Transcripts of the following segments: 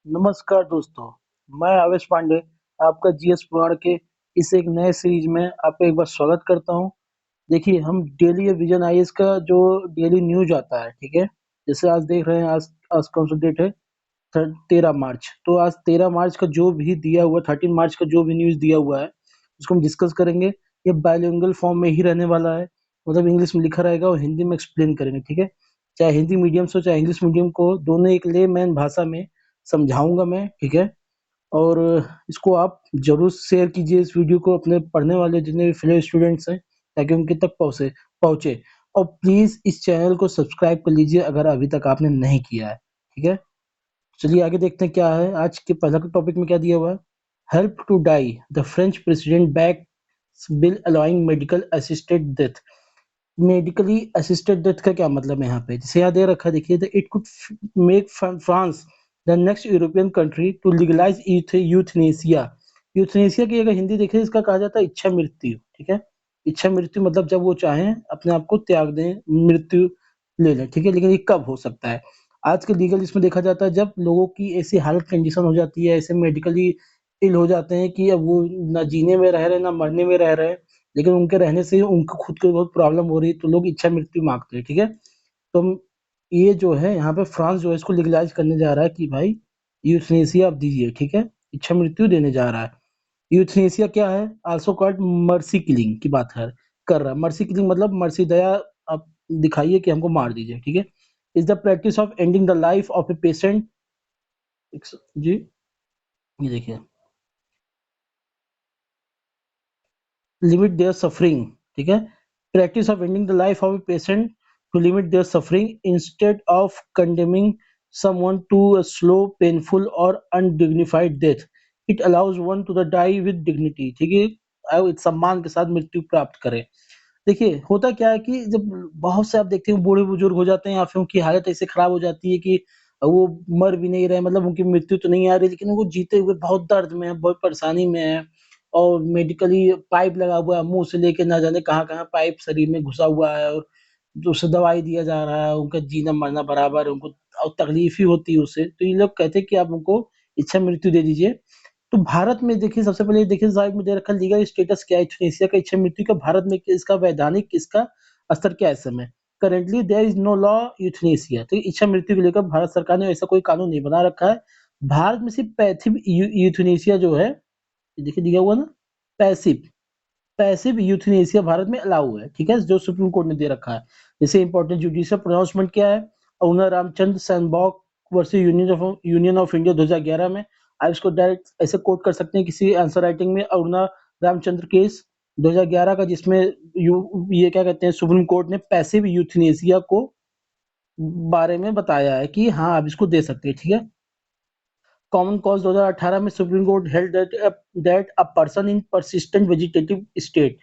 नमस्कार दोस्तों, मैं आवेश पांडे आपका जीएस पुराण के इस एक नए सीरीज में आपका एक बार स्वागत करता हूं। देखिए, हम डेली ये विजन आईएएस का जो डेली न्यूज आता है, ठीक है? जैसे आज देख रहे हैं, आज आज कौन सा डेट है? 13 मार्च। तो आज 13 मार्च का जो भी दिया हुआ, 13 मार्च का जो भी न्यूज दिया हुआ है, उसको हम डिस्कस करेंगे। ये बाइलिंगुअल फॉर्म में ही रहने वाला है, मतलब इंग्लिश में लिखा रहेगा और हिंदी में एक्सप्लेन करेंगे, ठीक है? चाहे हिंदी मीडियम से हो चाहे इंग्लिश मीडियम को, दोनों एक लेमैन भाषा में समझाऊंगा मैं, ठीक है? और इसको आप ज़रूर शेयर कीजिए इस वीडियो को अपने पढ़ने वाले जितने भी फेलो स्टूडेंट्स हैं, ताकि उनके तक पहुँचे। और प्लीज़ इस चैनल को सब्सक्राइब कर लीजिए अगर अभी तक आपने नहीं किया है, ठीक है? चलिए आगे देखते हैं क्या है आज के पहला टॉपिक में क्या दिया हुआ है। Help to die, the French president backs bill allowing medical assisted death. Medically assisted death का क्या मतलब है यहाँ पे? जैसे यहाँ दे रखा है, देखिए, the it could make France the next European country to legalise euthanasia. Euthanasia की अगर हिंदी देखें, इसका कहा जाता है इच्छा मृत्यु, ठीक है? इच्छा मृत्यु मतलब जब वो चाहें अपने आप को त्याग दें, मृत्यु ले लें, ठीक है? लेकिन ये कब हो सकता है? आज के लीगल इसमें देखा जाता है जब लोगों की ऐसी हालत कंडीशन हो जाती है, ऐसे मेडिकली इल हो जाते हैं कि अब वो ना जीने में रह रहे, ना मरने में रह रहे हैं, लेकिन उनके रहने से उनको खुद को बहुत प्रॉब्लम हो रही है, तो लोग इच्छा मृत्यु मांगते हैं, ठीक है? तो ये जो है यहाँ पे फ्रांस जो है इसको लीगलाइज करने जा रहा है कि भाई यूथनेसिया आप दीजिए, ठीक है? इच्छा मृत्यु देने जा रहा है। यूथनेसिया क्या है? आल्सो कॉल्ड मर्सी किलिंग की बात कर रहा है। मर्सी किलिंग मतलब मर्सी, दया आप दिखाइए कि हमको मार दीजिए, ठीक है? Is the practice of ending the life of a patient. जी, ये देखिए, लिमिट देयर सफरिंग, ठीक है? Practice of ending the life of a patient to limit their suffering instead of condemning someone to a slow, painful or undignified death. It allows one to the die with dignity, ठीक है? एक सम्मान के साथ मृत्यु प्राप्त करें। देखिए, होता क्या है कि जब बहुत से आप देखते हैं बूढ़े-बुजुर्ग हो जाते हैं या फिर उनकी हालत ऐसे खराब हो जाती है कि वो मर भी नहीं रहे, मतलब उनकी मृत्यु तो नहीं आ रही, लेकिन वो जीते हुए बहुत दर्द में हैं, बहुत परेशानी में हैं और मेडिकली पाइप लगा हुआ है, मुँह से लेके ना जाने कहाँ-कहाँ पाइप शरीर में घुसा हुआ है और जो उसे दवाई दिया जा रहा है, उनका जीना-मरना बराबर है, उनको और तकलीफ ही होती है उससे। तो ये लोग कहते हैं कि आप उनको इच्छा मृत्यु दे दीजिए। तो भारत में देखिए, सबसे पहले देखिए साइड में दे रखा है लीगल स्टेटस क्या है यूथनेसिया का, इच्छा मृत्यु का भारत में इसका वैधानिक इसका स्तर क्या है इस समय? Currently there is no law euthanasia, तो इच्छा मृत्यु को लेकर भारत सरकार ने ऐसा कोई कानून नहीं बना रखा है। भारत में सिर्फ पैसिव यूथनेसिया जो है, ये देखिए दिया हुआ ना, पैसिव पैसिव यूथनेसिया भारत में अलाउ है, ठीक है? जो सुप्रीम कोर्ट ने दे रखा है। जैसे इंपॉर्टेंट जुडिशियल प्रोनाउंसमेंट क्या है? Aruna Ramachandra Shanbaug versus union of India 2011 में। आप इसको डायरेक्ट ऐसे कोट कर सकते हैं किसी आंसर राइटिंग में, अरुणा रामचंद्र केस 2011 का, जिसमें ये क्या कहते हैं, सुप्रीम कोर्ट ने पैसिव यूथनेसिया को बारे में बताया है कि हाँ, आप इसको दे सकते हैं, ठीक है? कॉमन कॉज 2018 में supreme court held that a person in persistent vegetative state.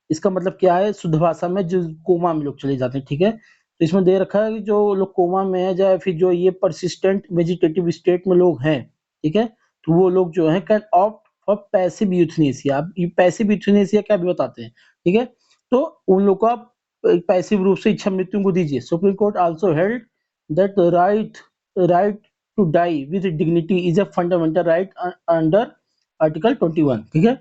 इसका मतलब क्या है शुद्ध भाषा में? जो कोमा में लोग चले जाते हैं, ठीक है? तो इसमें दे रखा है कि जो लोग कोमा में है या फिर जो ये परसिस्टेंट वेजिटेटिव स्टेट में लोग हैं, ठीक है? तो वो लोग जो है can opt for passive euthanasia. अब ये पैसिव यूथनेसिया क्या भी बताते हैं, ठीक है? तो उन लोग को आप पैसिव रूप से इच्छा मृत्यु को दीजिए। Supreme Court also held that right to die with dignity is a fundamental right under article 21, ठीक है?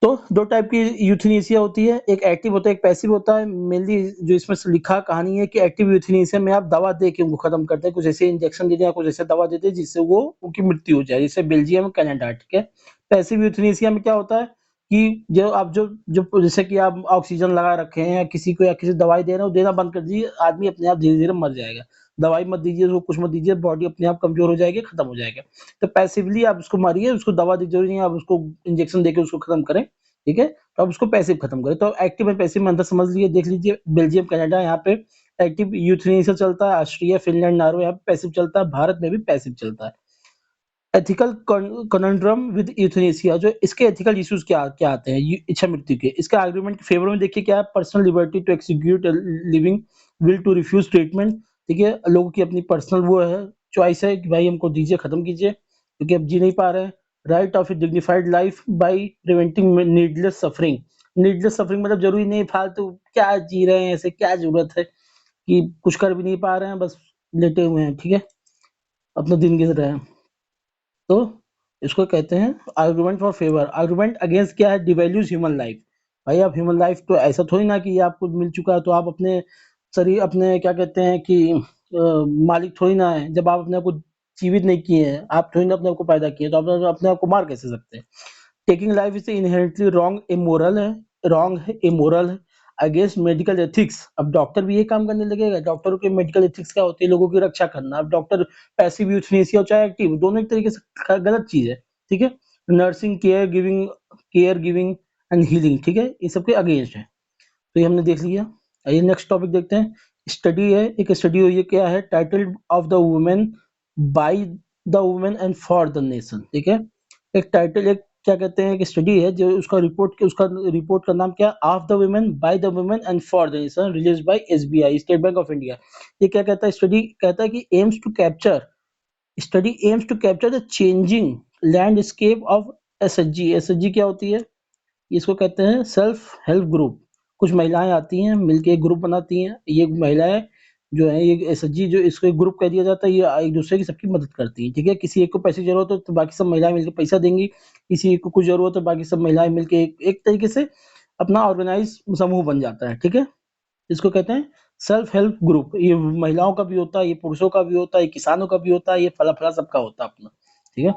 तो 2 टाइप की यूथनेसिया होती है, एक एक्टिव होता है, एक पैसिव होता है। मेनली जो इसमें से लिखा कहानी है कि एक्टिव यूथनेसिया में आप दवा दे के उनको खत्म करते हैं, कुछ ऐसे इंजेक्शन देते हैं या कुछ ऐसे दवा देते हैं जिससे वो उनकी मृत्यु हो जाए, जैसे बेल्जियम, कनाडा, ठीक है? पैसिव यूथनेसिया में क्या होता है कि जो जैसे कि आप ऑक्सीजन लगा रखे हैं या किसी को या किसी दवाई दे रहे हो, देना बंद कर दीजिए, आदमी अपने आप धीरे-धीरे मर जाएगा। दवाई मत दीजिए, उसको कुछ मत दीजिए, बॉडी अपने आप कमज़ोर हो जाएगी, खत्म हो जाएगा। तो पैसिवली आप उसको मारिए, उसको दवा की ज़रूरत नहीं है, आप उसको इंजेक्शन देके उसको खत्म करें, ठीक है? तो आप उसको पैसिव खत्म करें। तो एक्टिव और पैसिव में अंतर समझ लीजिए, देख लीजिए, बेल्जियम, कनाडा यहाँ पे एक्टिव यूथनेसिया चलता है, ऑस्ट्रिया, फिनलैंड, नॉर्वे यहाँ पे पैसिव चलता है, भारत में भी पैसिव चलता है। एथिकल कॉन्ड्रम विद यूथनेसिया, जो इसके एथिकल इश्यूज क्या क्या आते हैं इच्छा मृत्यु के? इसका आर्गुमेंट के फेवर में देखिए क्या है? Personal liberty to execute living, will to refuse treatment, ठीक है? लोगों की अपनी पर्सनल वो है, चॉइस है कि भाई हमको दीजिए, खत्म कीजिए, क्योंकि अब जी नहीं पा रहे हैं। Right of A dignified life by preventing needless suffering. Needless suffering मतलब जरूरी नहीं फालतू क्या जी रहे हैं, ऐसे क्या जरूरत है कि कुछ कर भी नहीं पा रहे हैं, बस लेटे हुए हैं, ठीक है? अपना दिन गुजर रहे हैं। तो इसको कहते हैं argument for favour. Argument against क्या है? डिवैल्यूज ह्यूमन लाइफ। भाई आप ह्यूमन लाइफ तो ऐसा थोड़ी ना कि ये आपको मिल चुका है तो आप अपने शरीर अपने क्या कहते हैं कि मालिक थोड़ी ना है। जब आप अपने आप को जीवित नहीं किए हैं, आप थोड़ी ना अपने आप को पैदा किए, तो आप अपने आप को मार कैसे सकते हैं? Taking life is inherently wrong, immoral है, रॉन्ग है, इमोरल है, अगेंस्ट मेडिकल एथिक्स। अब डॉक्टर भी ये काम करने लगेगा। डॉक्टरों के मेडिकल एथिक्स क्या होती है? लोगों की रक्षा करना। अब डॉक्टर पैसिव यूथनेसिया चाहे एक्टिव, दोनों एक तरीके से गलत चीज है, ठीक है। Nursing, care giving and healing, ठीक है, ये सबके अगेंस्ट है। तो ये हमने देख लिया। आइए नेक्स्ट टॉपिक देखते हैं। स्टडी है, एक स्टडी हुई है, क्या है? Title of the women by the women and for the nation, ठीक है। एक टाइटल, एक क्या कहते हैं, एक स्टडी है जो उसका रिपोर्ट का नाम क्या? Of the women by the women and for the nation, release by SBI, State Bank of India. ये क्या कहता है? स्टडी कहता है कि aims to capture the changing landscape of SHG. SHG क्या होती है? इसको कहते हैं सेल्फ हेल्प ग्रुप। कुछ महिलाएं आती हैं, मिलके एक ग्रुप बनाती हैं। ये महिलाएं जो है, ये एसएचजी, जो इसको एक ग्रुप कह दिया जाता है, ये एक दूसरे की सबकी मदद करती है, ठीक है। किसी एक को पैसे की जरूरत हो तो बाकी सब महिलाएं मिलकर पैसा देंगी, किसी एक को कुछ जरूरत हो बाकी सब महिलाएं मिलकर एक तरीके से अपना ऑर्गेनाइज समूह बन जाता है, ठीक है। इसको कहते हैं सेल्फ हेल्प ग्रुप। ये महिलाओं का भी होता है, ये पुरुषों का भी होता है, ये किसानों का भी होता है, ये फला फला सबका होता है अपना, ठीक है।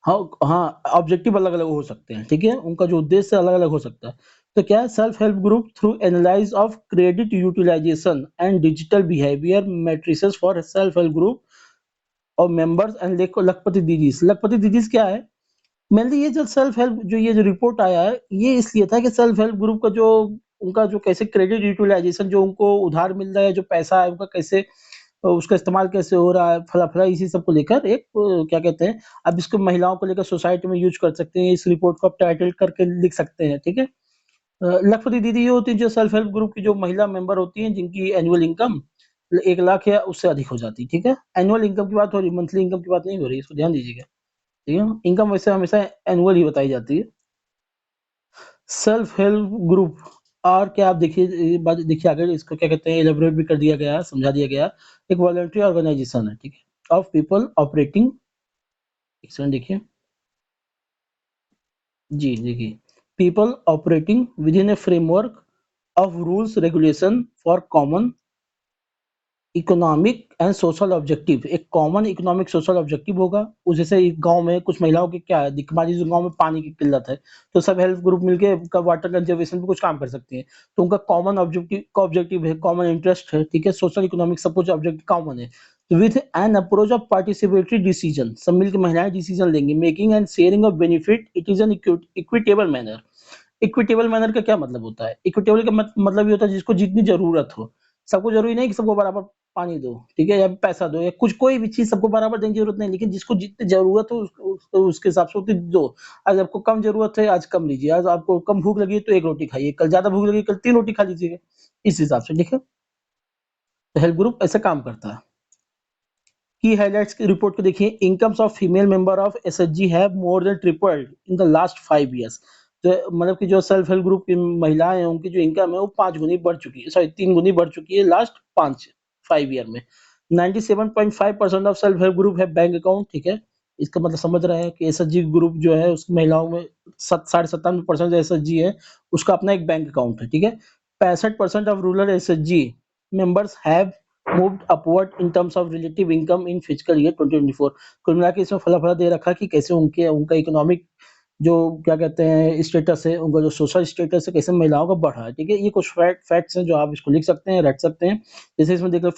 हाँ, हाँ, ऑब्जेक्टिव अलग-अलग हो सकते हैं, ठीक है? उनका जो उद्देश्य अलग-अलग हो सकता है। तो क्या है? Self help group through analyse of credit utilisation and digital behaviour matrices for self help group और मेंबर्स एंड लखपति दीदीज। लखपति दीदीज क्या है? मेनली ये जो सेल्फ हेल्प, जो ये जो रिपोर्ट आया है, ये इसलिए था कि सेल्फ हेल्प ग्रुप का जो उनका जो कैसे क्रेडिट यूटिलाइजेशन, जो उनको उधार मिल रहा है, जो पैसा है उनका कैसे उसका इस्तेमाल कैसे हो रहा है, फला-फला, इसी सब को लेकर एक क्या कहते हैं, अब इसको महिलाओं को लेकर सोसाइटी में यूज़ कर सकते हैं। इस रिपोर्ट को आप टाइटल करके लिख सकते हैं, ठीक है। लखपति दीदी ये होती है जो सेल्फ हेल्प ग्रुप की जो महिला मेंबर होती हैं, जिनकी एनुअल इनकम 1 लाख या उससे अधिक हो जाती है, ठीक है। एनुअल इनकम की बात हो रही है, मंथली इनकम की बात नहीं हो रही है, इसको ध्यान दीजिएगा, ठीक है। इनकम वैसे हमेशा एनुअल ही बताई जाती है। सेल्फ हेल्प ग्रुप और क्या, आप देखिए ये बात देखिए आगे, इसको क्या कहते हैं, इलैबोरेट भी कर दिया गया है, समझा दिया गया है। एक वॉलंटरी ऑर्गेनाइजेशन है, ठीक है, ऑफ पीपल ऑपरेटिंग, एक सेकंड देखिए, जी देखिए, people operating with in A framework of rules regulation for common economic and social objective. एक कॉमन इकोनॉमिक सोशल ऑब्जेक्टिव होगा। उस जैसे एक गांव में कुछ महिलाओं की क्या है दिक्कत, मान लीजिए गांव में पानी की किल्लत है, तो सब हेल्प ग्रुप मिलके का वाटर कंजर्वेशन पे कुछ काम कर सकते हैं। तो उनका कॉमन ऑब्जेक्टिव है, कॉमन इंटरेस्ट है, ठीक है, सोशल इकोनॉमिक सब कुछ ऑब्जेक्टिव कॉमन है। With an approach of participatory decision, सब मिलकर महिलाएं डिसीजन लेंगी, making and sharing of benefit, it is an equitable manner. Equitable manner का क्या मतलब होता है? इक्विटेबल का मतलब ये होता है जिसको जितनी जरूरत हो। सबको जरूरी नहीं कि सबको बराबर पानी दो, ठीक है, या पैसा दो, या कुछ कोई भी चीज सबको बराबर देने की जरूरत नहीं, लेकिन जिसको जितनी जरूरत हो उसके हिसाब से उतनी दो। आज आपको कम जरूरत है, आज कम लीजिए। आज आपको कम भूख लगी है तो 1 रोटी खाइए, कल ज्यादा भूख लगी कल 3 रोटी खा लीजिएगा, इस हिसाब से, ठीक है। तो हेल्प ग्रुप ऐसे काम करता है। की हाइलाइट्स की रिपोर्ट को देखिए। Incomes of female member of SHG have more than tripled in the last 5 years। तो मतलब कि जो सेल्फ हेल्प ग्रुप की महिलाएं हैं, उनकी जो इनकम है वो 5 गुनी बढ़ चुकी है, सॉरी 3 गुनी बढ़ चुकी है लास्ट 5 ईयर में। 97.5% ऑफ सेल्फ हेल्प ग्रुप है बैंक अकाउंट, ठीक है। इसका मतलब समझ रहे हैं कि एसएचजी ग्रुप जो है उसकी महिलाओं में 97.5% एसएचजी है, उसका अपना एक बैंक अकाउंट है, ठीक है। 65% of rural SHG members have moved upward in terms of relative income in fiscal year 2024। कुल मिला के इसमें फला फला दे रखा कि कैसे उनके उनका इकोनॉमिक जो क्या कहते हैं स्टेटस है, उनका जो सोशल स्टेटस है, कैसे महिलाओं का बढ़ा है, ठीक है। ये कुछ फैक्ट्स हैं जो आप इसको लिख सकते हैं, रट सकते हैं। जैसे इसमें देख लो,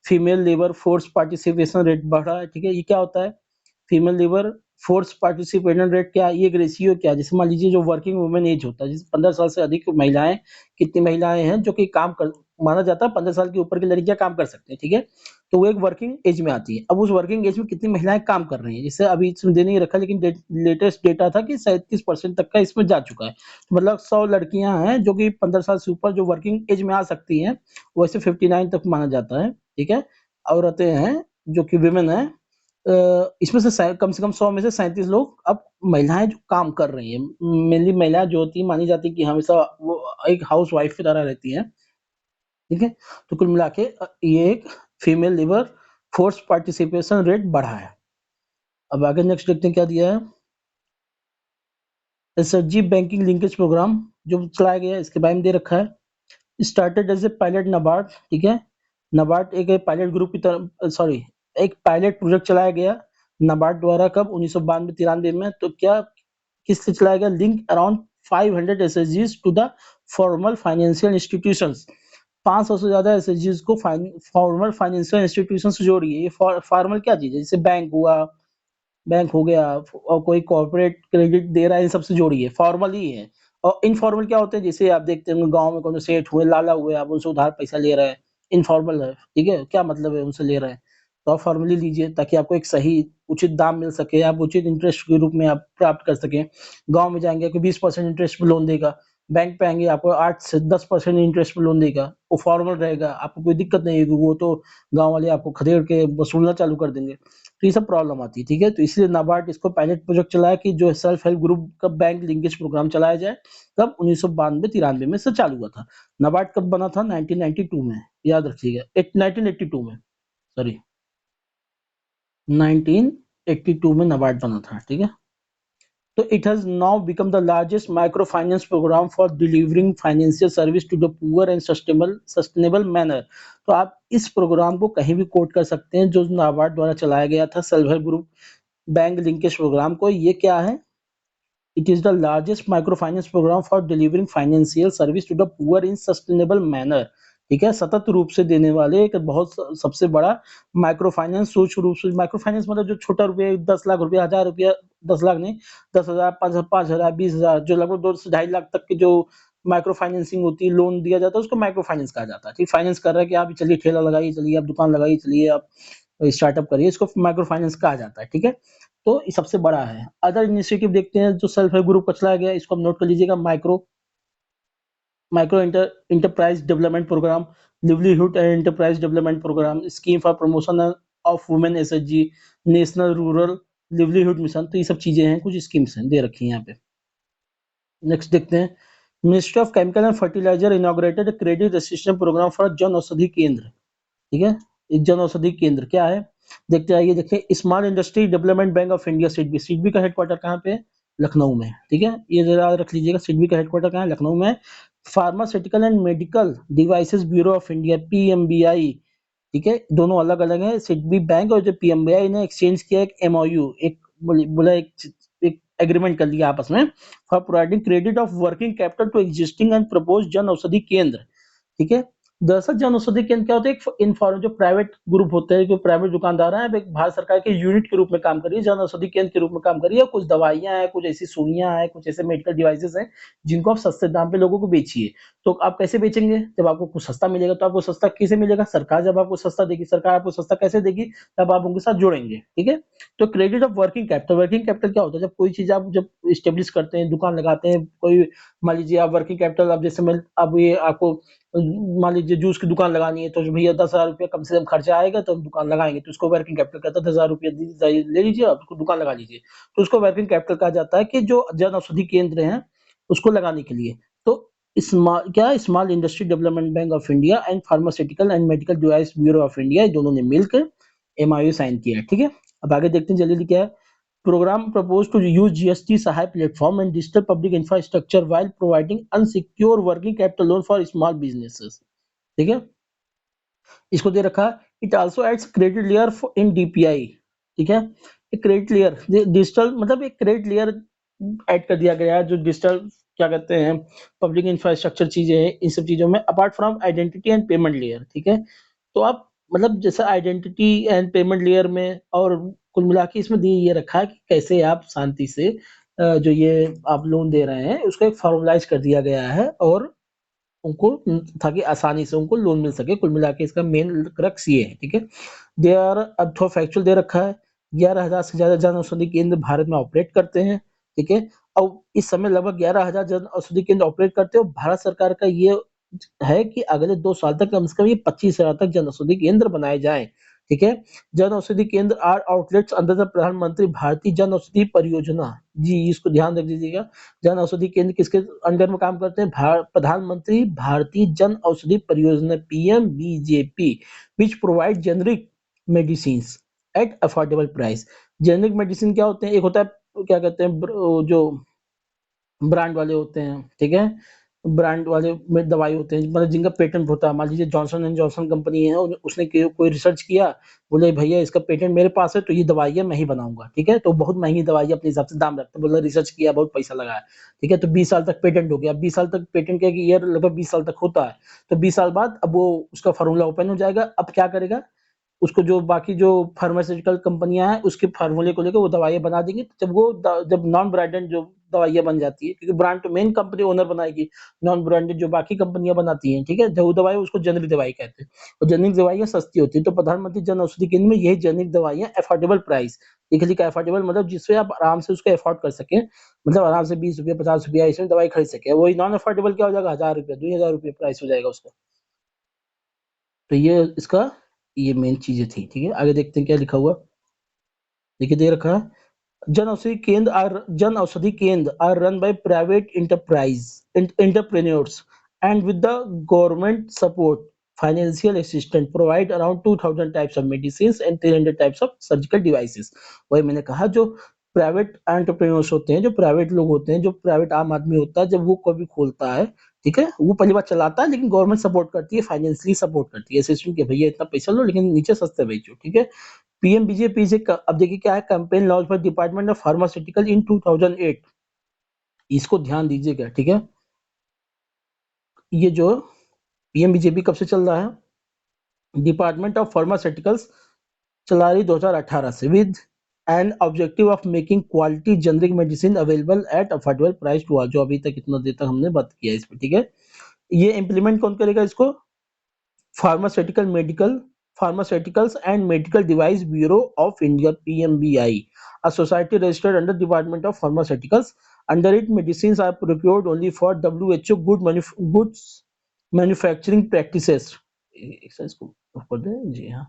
female labour force participation rate बढ़ा है, ठीक है। ये क्या होता है? Female labour force participation rate क्या है? ये एक रेशियो क्या है? जैसे मान लीजिए जो वर्किंग वुमेन एज होता है, जैसे 15 साल से अधिक महिलाएं, कितनी महिलाएं हैं जो कि काम कर, माना जाता है 15 साल के ऊपर की लड़कियां काम कर सकती हैं, ठीक है। तो वो एक वर्किंग एज में आती है। अब उस वर्किंग एज में कितनी महिलाएं काम कर रही हैं, जैसे अभी इसमें दे नहीं रखा, लेकिन लेटेस्ट डेटा था कि 37% तक का इसमें जा चुका है। तो मतलब 100 लड़कियां हैं जो कि 15 साल से ऊपर जो वर्किंग एज में आ सकती हैं, वैसे 59 तक माना जाता है, ठीक है। औरतें हैं जो कि विमेन है, इसमें कम से कम 100 में से 37 लोग अब महिलाएं जो काम कर रही हैं। मेनली महिलाएं जो होती है मानी जाती है कि हमेशा वो एक हाउस वाइफ की तरह रहती हैं, ठीक है। तो कुल मिला के ये एक female labour force participation rate बढ़ा है। अब आगे नेक्स्ट देखते हैं क्या दिया है। एसएचजी बैंकिंग लिंकेज प्रोग्राम जो चलाया गया है, इसके बारे में दे रखा है। Started as a pilot NABARD, ठीक है। नाबार्ड एक पायलट ग्रुप की तरह, सॉरी, एक पायलट प्रोजेक्ट चलाया गया नाबार्ड द्वारा, कब 1992-93 में। तो क्या किससे चलाया गया? लिंक अराउंड 500 एसएचजीज to the formal financial institutions. 500 से ज्यादा एसएचजीज को फॉर्मल फाइनेंशियल इंस्टीट्यूशन से जोड़िए। ये फॉर्मल क्या चीज है? जैसे बैंक हुआ, बैंक हो गया, और कोई कॉर्पोरेट क्रेडिट दे रहा है, इन सबसे जोड़िए, फॉर्मल ही है। और इनफॉर्मल क्या होते हैं? जैसे आप देखते होंगे गांव में कोनो सेठ हुए, लाला हुए, आप उनसे उधार पैसा ले रहे हैं, इनफॉर्मल है, ठीक है। क्या मतलब है उनसे ले रहे हैं? तो आप फॉर्मली लीजिए ताकि आपको एक सही उचित दाम मिल सके, आप उचित इंटरेस्ट के रूप में आप प्राप्त कर सकें। गांव में जाएंगे कोई 20% इंटरेस्ट पे लोन देगा, बैंक पे आएंगे आपको 8 से 10% इंटरेस्ट पे लोन देगा, वो फॉर्मल रहेगा, आपको कोई दिक्कत नहीं होगी। वो तो गांव वाले आपको खदेड़ के वसूलना चालू कर देंगे, तो ये सब प्रॉब्लम आती है, ठीक है। तो इसलिए नाबार्ड इसको पायलट प्रोजेक्ट चलाया कि जो सेल्फ हेल्प ग्रुप का बैंक लिंकेज प्रोग्राम चलाया जाए। कब? 1992-93 में से चालू हुआ था। नाबार्ड कब बना था? 1992 में, याद रखिएगा, 1982 में, सॉरी, 1982 में नाबार्ड बना था, ठीक है। तो it has now become the largest micro finance programme for delivering financial service to the poor and sustainable manner. तो आप इस प्रोग्राम को कहीं भी कोट कर सकते हैं, जो नाबार्ड द्वारा चलाया गया था self help group bank linkage programme को। ये क्या है? It is the largest micro finance programme for delivering financial service to the poor in sustainable manner, ठीक है। सतत रूप से देने वाले एक बहुत सबसे बड़ा माइक्रो फाइनेंस, सूक्ष्म रूप से माइक्रो फाइनेंस मतलब जो छोटा रुपये, 10 लाख रुपया, 1000 रुपया, 10 लाख नहीं, 10,000, 5,000, 20,000, जो लगभग 2 से 2.5 लाख तक की जो माइक्रो फाइनेंसिंग होती है, लोन दिया जाता है, उसको माइक्रो फाइनेंस कहा जाता है, ठीक। फाइनेंस कर रहा है कि आप चलिए ठेला लगाइए, चलिए आप दुकान लगाइए, चलिए आप स्टार्टअप करिए, इसको माइक्रो फाइनेंस कहा जाता है, ठीक है। तो ये सबसे बड़ा है। अदर इनिशिएटिव देखते हैं जो सेल्फ हेल्प ग्रुप का चलाया गया, इसको आप नोट कर लीजिएगा। Micro micro enterprise development programme, livelihood and enterprise development programme, scheme for promotion of women SHG, national rural livelihood mission. तो ये सब चीजें हैं, कुछ स्कीम्स हैं दे रखी हैं यहाँ पे। नेक्स्ट देखते हैं। Ministry of chemical and fertiliser inaugurated credit assistance programme for Jan Aushadhi केंद्र, ठीक है। एक जन औषधि केंद्र क्या है? देखते आइए, देखिए, small industry development bank of India, SIDBI का हेडक्वार्टर कहाँ पे है? लखनऊ में, ठीक है। ये जरा रख लीजिएगा, सिडबी का हेडक्वार्टर कहाँ है? लखनऊ में। Pharmaceutical and medical devices bureau of India, PMBI, ठीक है। दोनों अलग अलग है। सिडबी बैंक और जो पीएमबीआई ने एक्सचेंज किया एक एमओयू, एक बोला एक एग्रीमेंट कर लिया आपस में, for providing credit of working capital to existing and propose Jan Aushadhi केंद्र, ठीक है। दरअसल जन औषधि केंद्र क्या होता है? एक इनफॉर्म जो प्राइवेट ग्रुप होते हैं, जो प्राइवेट दुकानदार हैं, एक भारत सरकार के यूनिट के रूप में काम करिए, जन औषधि केंद्र के रूप में काम करिए। कुछ दवाइयां हैं, कुछ ऐसी सुइयां हैं, कुछ ऐसे मेडिकल डिवाइसेस हैं जिनको आप सस्ते दाम पे लोगों को बेचिए। तो आप कैसे बेचेंगे? जब आपको कुछ सस्ता मिलेगा, तो आपको सस्ता कैसे मिलेगा? सरकार जब आपको सस्ता देगी। सरकार आपको सस्ता कैसे देगी? तब आप उनके साथ जुड़ेंगे, ठीक है। तो credit of working capital, working capital क्या होता है? जब कोई चीज आप जब स्टेब्लिश करते हैं, दुकान लगाते हैं, कोई मान लीजिए आप वर्किंग कैपिटल, अब जैसे मैं अब ये आपको मान लीजिए जूस की दुकान लगानी है, तो भैया 10,000 रुपया कम से कम खर्चा आएगा, तो हम दुकान लगाएंगे, तो उसको वर्किंग कैपिटल कहता है। 10,000 रुपया ले लीजिए, आप उसको दुकान लगा लीजिए, तो उसको वर्किंग कैपिटल कहा जाता है, कि जो जन औषधि केंद्र हैं उसको लगाने के लिए। तो स्मॉल क्या, small industry development bank of India and pharmaceutical and medical device bureau of India, दोनों ने मिलकर एमआईयू साइन किया है, ठीक है। अब आगे देखते हैं जल्दी जल्दी क्या है। Programme propose to use GST Sahay platform and digital public infrastructure while providing unsecure working capital loan for small businesses, ठीक है। इसको दे रखा है। It also adds credit layer in DPI, ठीक है। एक क्रेडिट लेयर डिजिटल, मतलब एक क्रेडिट लेयर ऐड कर दिया गया है, जो डिजिटल क्या कहते हैं, पब्लिक इंफ्रास्ट्रक्चर चीजें हैं, इन सब चीजों में, apart from identity and payment layer, ठीक है। तो आप मतलब जैसे आइडेंटिटी एंड पेमेंट लेयर में, और कुल मिला के इसमें ये रखा है कि कैसे आप शांति से जो ये आप लोन दे रहे हैं उसको एक फॉर्मलाइज कर दिया गया है, और उनको ताकि आसानी से उनको लोन मिल सके। कुल मिला के इसका मेन क्रक्स ये है, ठीक है। दे आर, अब थोड़ा फैक्चुअल दे रखा है। 11,000 से ज्यादा जन औषधि केंद्र भारत में ऑपरेट करते हैं, ठीक है। और इस समय लगभग 11,000 जन औषधि केंद्र ऑपरेट करते हैं, और भारत सरकार का ये है कि अगले 2 साल तक कम से कम ये 25,000 तक जन औषधि केंद्र बनाए जाएं, ठीक है। Jan Aushadhi Kendra are outlets under the प्रधानमंत्री भारतीय जन औषधि परियोजना, जी इसको ध्यान रख दीजिएगा। जन औषधि केंद्र किसके अंडर में काम करते हैं? प्रधानमंत्री भारतीय जन औषधि परियोजना, PMBJP, which provide generic medicine, eight affordable price. Generic medicine क्या होते हैं, एक होता है क्या कहते हैं जो ब्रांड वाले होते हैं, ठीक है? ब्रांड वाले में दवाई होते हैं, मतलब जिनका पेटेंट होता है। मान लीजिए जॉनसन एंड जॉनसन कंपनी है, उसने कोई रिसर्च किया, बोले भैया इसका पेटेंट मेरे पास है, तो ये दवाई है मैं ही बनाऊंगा, ठीक है? तो बहुत महंगी दवाई है, अपने हिसाब से दाम रखते हैं, बोला रिसर्च किया, बहुत पैसा लगाया, ठीक है? तो 20 साल तक पेटेंट हो गया। 20 साल तक पेटेंट क्या कि ईयर लगभग 20 साल तक होता है। तो 20 साल बाद अब वो उसका फार्मूला ओपन हो जाएगा। अब क्या करेगा, उसको जो बाकी जो फार्मास्यूटिकल कंपनियां हैं उसके फार्मूले को लेकर वो दवाइयाँ बना देंगी। जब वो जब नॉन ब्रांडेड जो दवाइयाँ बन जाती है, क्योंकि ब्रांड तो मेन कंपनी ओनर बनाएगी, नॉन ब्रांडेड जो बाकी कंपनियां बनाती हैं, ठीक है? जो दवाई उसको जेनरिक दवाई कहते हैं। और जेनरिक दवाइयाँ सस्ती होती है, तो प्रधानमंत्री जन औषधि केंद्र में यही जेनरिक दवाइयाँ अफोर्डेबल प्राइस, एक लिखा अफोर्डेबल मतलब जिससे आप आराम से उसको अफोर्ड कर सकें, मतलब आराम से 20 रुपये 50 रुपया इसमें दवाई खरीद सके। वही नॉन अफोर्डेबल क्या हो जाएगा, 1000 रुपये 2000 रुपये प्राइस हो जाएगा उसका। तो ये इसका ये मेन चीजें थी, ठीक है? आगे देखते हैं क्या लिखा हुआ। देखिए दे रखा है, Jan Aushadhi Kendra are run by private enterprise entrepreneurs and with the government support financial assistance provide around 2000 types of medicines and 300 types of surgical devices। वही मैंने कहा, जो प्राइवेट एंटरप्रेन्योर्स होते हैं, जो प्राइवेट लोग होते हैं, जो प्राइवेट आम आदमी होता है, जब वो कभी खोलता है, ठीक है, वो पहली बार चलाता है, लेकिन गवर्नमेंट सपोर्ट करती है, फाइनेंशियली सपोर्ट करती है, सिस्टम के भैया इतना पैसा लो लेकिन नीचे सस्ते बेचो, ठीक है? पीएमबीजेपी से अब देखिए क्या है, campaign launch for department of pharmaceutical in 2008। इसको ध्यान दीजिएगा, ठीक है? ये जो पीएमबीजेपी कब से चल रहा है, डिपार्टमेंट ऑफ फार्मास्यूटिकल्स चला रही 2018 से, with an objective of making quality generic medicine available at affordable price to all. जो अभी तक इतना देर तक हमने बात किया इस पे, ठीक है? ये इम्प्लीमेंट कौन करेगा इसको, pharmaceutical medical pharmaceuticals and medical device bureau of India, PMBI, a society registered under Department of Pharmaceuticals. Under it, medicines are procured only for WHO goods manufacturing practices। इसको पढ़ दें जी, हाँ,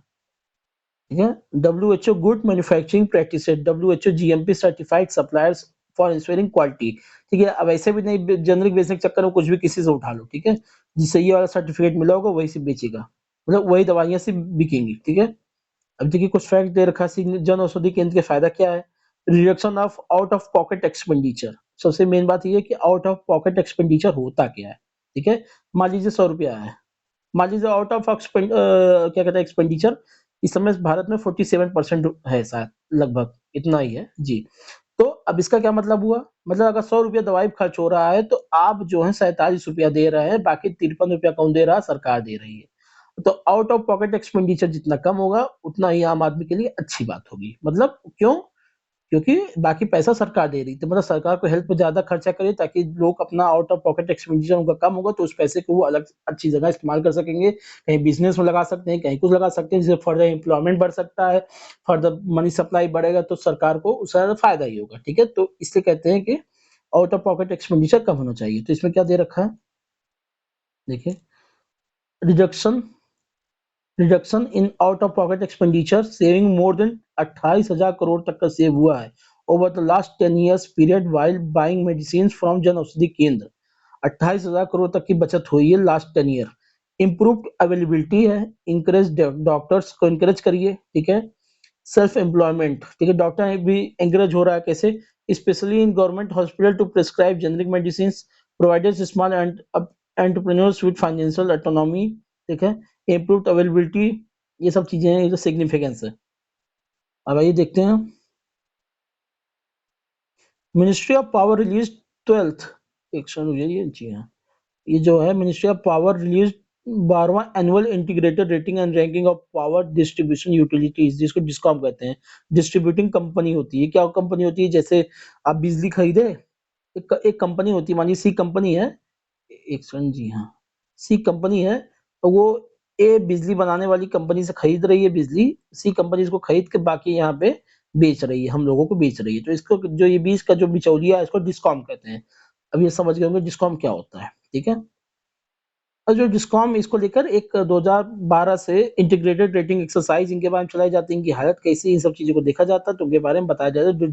ठीक है? WHO good manufacturing practices, WHO GMP certified suppliers for ensuring quality, ठीक है? अब ऐसे भी नहीं जेनरिक बेचने के चक्कर में कुछ भी किसी से उठा लो, ठीक है? जिससे ये वाला सर्टिफिकेट मिला होगा वही से बेचेगा, मतलब वही दवाइयाँ से बिकेंगी, ठीक है? अब देखिए कुछ फैक्ट दे रखा है, जन औषधि केंद्र का फायदा क्या है, reduction of out of pocket expenditure. सबसे मेन बात ये है कि आउट ऑफ पॉकेट एक्सपेंडिचर होता क्या है, ठीक है? मान लीजिए 100 रुपया है, मान लीजिए आउट ऑफ क्या कहते हैं एक्सपेंडिचर, इस समय भारत में 47% है, शायद लगभग इतना ही है जी। तो अब इसका क्या मतलब हुआ, मतलब अगर 100 रुपया दवाई खर्च हो रहा है, तो आप जो है 47 रुपया दे रहे हैं, बाकी 53 रुपया कौन दे रहा है, सरकार दे रही है। तो आउट ऑफ पॉकेट एक्सपेंडिचर जितना कम होगा, उतना ही आम आदमी के लिए अच्छी बात होगी। मतलब क्यों, क्योंकि बाकी पैसा सरकार दे रही थी, मतलब सरकार को हेल्थ पे ज्यादा खर्चा करे, ताकि लोग अपना आउट ऑफ पॉकेट एक्सपेंडिचर उनका कम होगा, तो उस पैसे को वो अलग अच्छी जगह इस्तेमाल कर सकेंगे, कहीं बिजनेस में लगा सकते हैं, कहीं कुछ लगा सकते हैं, जिससे फर्दर एम्प्लॉयमेंट बढ़ सकता है, फर्दर मनी सप्लाई बढ़ेगा, तो सरकार को उससे ज्यादा फायदा ही होगा, ठीक है? तो इसलिए कहते हैं कि आउट ऑफ पॉकेट एक्सपेंडिचर कम होना चाहिए। तो इसमें क्या दे रखा है, देखिए, reduction reduction in out of pocket expenditure saving more than 28,000 crore तक का सेव हुआ है over the last 10 years period while buying medicine from जन औषधि केंद्र। 28,000 करोड़ तक की बचत हुई है लास्ट 10 ईयर। इम्प्रूव्ड अवेलेबिलिटी है, इंकरेज डॉक्टर्स को इंकरेज करिए, ठीक है? सेल्फ एम्प्लॉयमेंट, ठीक है, डॉक्टर भी एंकरेज हो रहा है, कैसे, specially in government hospital to prescribe generic medicine, providers small entrepreneurs with financial autonomy, ठीक है, इम्प्रूव्ड अवेलेबिलिटी, ये सब चीजें हैं, ये जो सिग्निफिकेंस है। अब आइए देखते हैं, ministry of power release 12th, एक सेकंड, ये जी हाँ, ये जो है मिनिस्ट्री ऑफ पावर रिलीज 12वां annual integrated rating and ranking of power distribution utilities, जिसको डिस्कॉम कहते हैं। डिस्ट्रीब्यूटिंग कंपनी होती है, क्या कंपनी होती है, जैसे आप बिजली खरीदे, एक कंपनी होती है, मानिए सी कंपनी है, एक सेकंड जी हाँ, सी कंपनी है, तो वो ए बिजली बनाने वाली कंपनी से खरीद रही है बिजली, सी कंपनी इसको खरीद के बाकी यहाँ पे बेच रही है, हम लोगों को बेच रही है, तो इसको जो ये बीच का जो बिचौलिया है, इसको डिस्कॉम कहते हैं। अब ये समझ गए होंगे डिस्कॉम क्या होता है, ठीक है? और जो डिस्कॉम इसको लेकर एक 2012 से इंटीग्रेटेड रेटिंग एक्सरसाइज इनके बारे में चलाई जाती है, इनकी हालत कैसी है, इन सब चीजों को देखा जाता है, तो उनके बारे में बताया जाता है। जो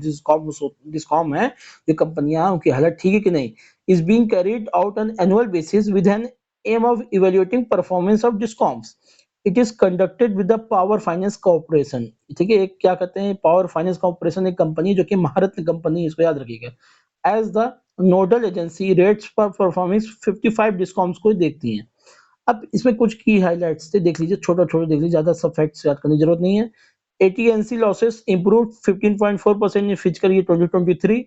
डिस्कॉम है, जो कंपनियां, उनकी हालत ठीक है कि नहीं, is being carried out on annual basis with an aim of evaluating performance of discoms. It is conducted with the power finance corporation. ठीक है, एक क्या कहते हैं, पावर फाइनेंस कॉर्पोरेशन एक कंपनी है जो कि महारत्न कंपनी है, इसको याद रखिएगा। As the nodal agency rates पर परफॉर्मेंस 55 डिस्कॉम्स को देखती हैं। अब इसमें कुछ की हाइलाइट्स थे, देख लीजिए, छोटा छोटा देख लीजिए, ज्यादा सब फैक्ट्स याद करने की जरूरत नहीं है। ATNC losses improve 15.4% in physical year 2023,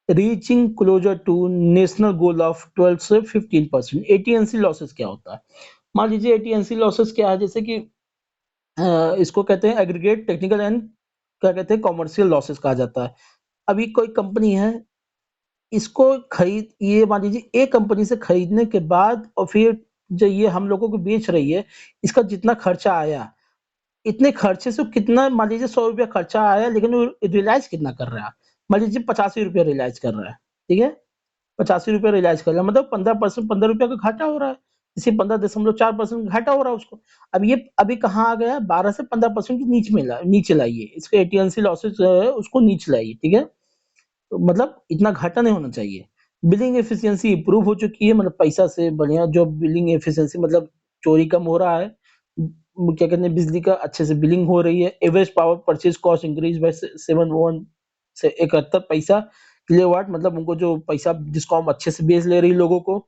reaching closer to national goal of 12 से 15%। एटीएनसी लॉसेस क्या होता है? मान लीजिए एटीएनसी लॉसेस क्या है, जैसे कि इसको कहते हैं एग्रीगेट टेक्निकल एंड क्या कहते हैं कॉमर्शियल लॉसेस कहा जाता है। अभी कोई कंपनी है, इसको खरीद, ये मान लीजिए एक कंपनी से खरीदने के बाद और फिर जो ये हम लोगों को बेच रही है, इसका जितना खर्चा आया, इतने खर्चे से कितना, मान लीजिए 100 रुपया खर्चा आया, लेकिन वो रियलाइज कितना कर रहा है? मान लीजिए 85 रुपया रियलाइज कर रहा है। ठीक है, 85 रुपया रियलाइज कर रहा है, मतलब 15%, 15 रुपया का घाटा हो रहा है, इसी 15.4% घाटा हो रहा है उसको। अब ये अभी कहाँ आ गया, 12 से 15% के नीचे लाइए इसके एटीएनसी लॉसेस जो है उसको नीचे लाइए। ठीक है, तो मतलब इतना घाटा नहीं होना चाहिए। बिलिंग एफिशिएंसी इंप्रूव हो चुकी है, मतलब पैसा से बढ़िया जो बिलिंग एफिशिएंसी, मतलब चोरी कम हो रहा है, क्या कहते हैं, बिजली का अच्छे से बिलिंग हो रही है। Average power purchase cost increase by 71 से 71 पैसा किलोवाट, मतलब उनको जो पैसा डिस्कॉम अच्छे से बेच ले रही है लोगों को।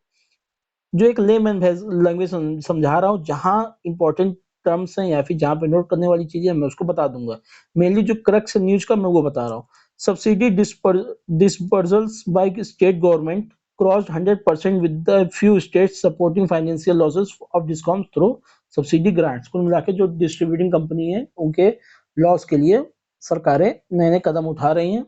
जो एक लेमैन लैंग्वेज समझा रहा हूँ, जहाँ इंपॉर्टेंट टर्म्स हैं या फिर जहाँ पे नोट करने वाली चीजें हैं मैं उसको बता दूंगा। मेनली जो क्रक्स न्यूज का मैं वो बता रहा हूँ। Subsidy dispersals by state government crossed 100% with the few states supporting financial losses of discoms through subsidy grants। कुल मिला के जो डिस्ट्रीब्यूटिंग कंपनी है उनके लॉस के लिए सरकारें नए नए कदम उठा रही हैं।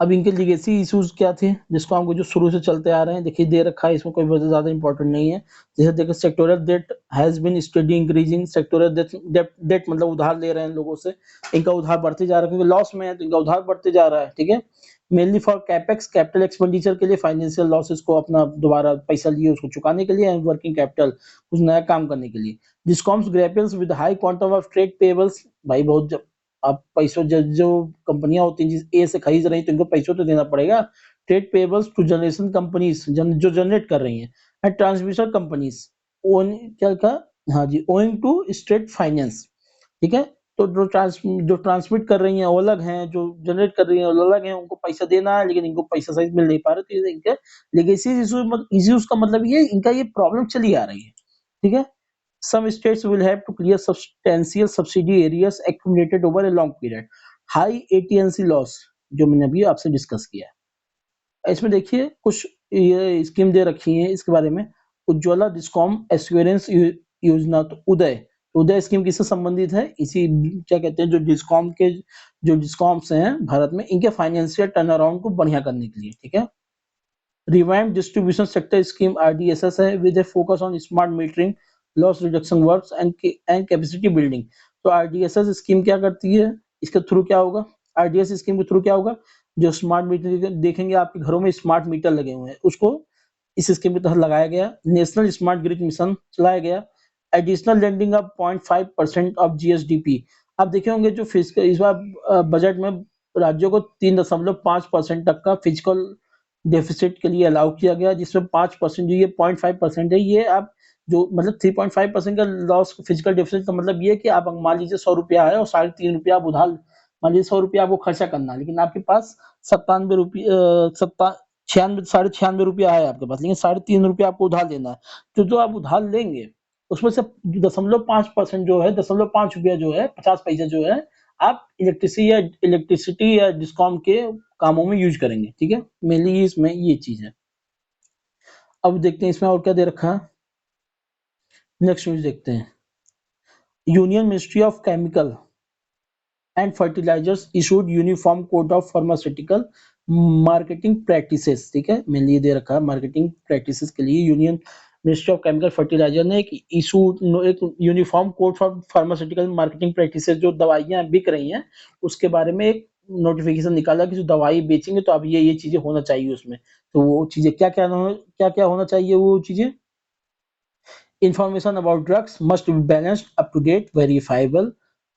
अब इनके लीगेसी इश्यूज क्या थे, जिसको हमको जो शुरू से चलते आ रहे हैं, देखिए दे रखा है, इसमें कोई बहुत ज्यादा इंपॉर्टेंट नहीं है। जैसे देखिए sectoral debt has been study increasing. Sectoral debt मतलब उधार ले रहे हैं लोगों से, इनका उधार बढ़ते जा रहा है, क्योंकि लॉस में है तो इनका उधार बढ़ते जा रहा है। ठीक है, mainly for capex capital expenditure के लिए, फाइनेंशियल लॉसेस को अपना दोबारा पैसा लिए उसको चुकाने के लिए, एंड वर्किंग कैपिटल कुछ नया काम करने के लिए। Discoms grapples with high quantum of trade payables. भाई बहुत, आप पैसों जो कंपनियां होती हैं जिस ए से खरीद रही हैं तो इनको पैसों तो देना पड़ेगा। Trade payables to generation companies जो जनरेट कर रही हैं, एंड ट्रांसमिशन कंपनीज ओन क्या का, हाँ जी, ओइंग टू स्टेट फाइनेंस। ठीक है, तो जो ट्रांसमिट कर रही हैं वो अलग हैं, जो जनरेट कर रही हैं वो अलग हैं, उनको पैसा देना है लेकिन इनको पैसा सही मिल नहीं पा रहा, तो ये इनके लेगेसी इश्यूज का मतलब ये इनका ये प्रॉब्लम चली आ रही है। ठीक है, some states will have to clear substantial subsidy areas accumulated over a long period। High ATNC loss जो मैंने अभी आपसे डिस्कस किया है, इसमें देखिए कुछ ये स्कीम दे रखी है इसके बारे में। उज्ज्वला डिस्कॉम एश्योरेंस योजना, तो उदय स्कीम किससे संबंधित है? इसी क्या कहते हैं, जो डिस्कॉम के जो डिस्कॉम्स हैं भारत में, इनके फाइनेंशियल टर्न अराउंड को बढ़िया करने के लिए। ठीक है, रिवाइम्ड डिस्ट्रीब्यूशन सेक्टर स्कीम आरडीएसएस है, with A focus on smart metering, loss reduction works and capacity building. तो आरडीएसएस स्कीम क्या करती है, इसके थ्रू क्या होगा, आरडीएस स्कीम के थ्रू क्या होगा, जो स्मार्ट मीटर देखेंगे आपके घरों में स्मार्ट मीटर लगे हुए हैं, उसको इस स्कीम के तहत लगाया गया। नेशनल स्मार्ट ग्रिड मिशन चलाया गया। Additional lending of 0.5% of GSDP. आप देखे होंगे जो फिजिकल इस बार बजट में राज्यों को 3.5% तक का फिजिकल डेफिसिट के लिए अलाउ किया गया, जिसमें 5% जो ये 0.5% है, ये आप जो मतलब 3.5% का लॉस फिजिकल डेफिसिट का मतलब ये है कि आप मान लीजिए 100 रुपया है और 3.5 रुपया आप उधार, मान लीजिए 100 रुपया आपको खर्चा करना है, लेकिन आपके पास 97 रुपये, सत्ता 96, 96.5 रुपया है आपके पास, लेकिन 3.5 रुपया आपको उधार देना है। तो जो आप उधार लेंगे उसमें से 0.5% जो है, 5.5 रुपया जो है, 50 पैसे जो है, आप इलेक्ट्रिसिटी या डिस्कॉम के कामों में यूज करेंगे। ठीक है, मेनली इसमें ये चीज है। अब देखते हैं इसमें और क्या दे रखा है, नेक्स्ट न्यूज देखते हैं। Union ministry of chemical and fertilisers issued uniform code of pharmaceutical marketing practices. ठीक है, मेनली दे रखा है मार्केटिंग प्रैक्टिसेस के लिए union ministry of chemical fertiliser ने एक uniform code for pharmaceutical marketing practices, जो दवाइयां बिक रही हैं उसके बारे में एक नोटिफिकेशन निकाला कि जो दवाई बेचेंगे तो अब ये चीजें होना चाहिए उसमें। तो वो चीजें क्या क्या होना चाहिए, वो चीजें, information about drugs must be balanced, up to date, verifiable,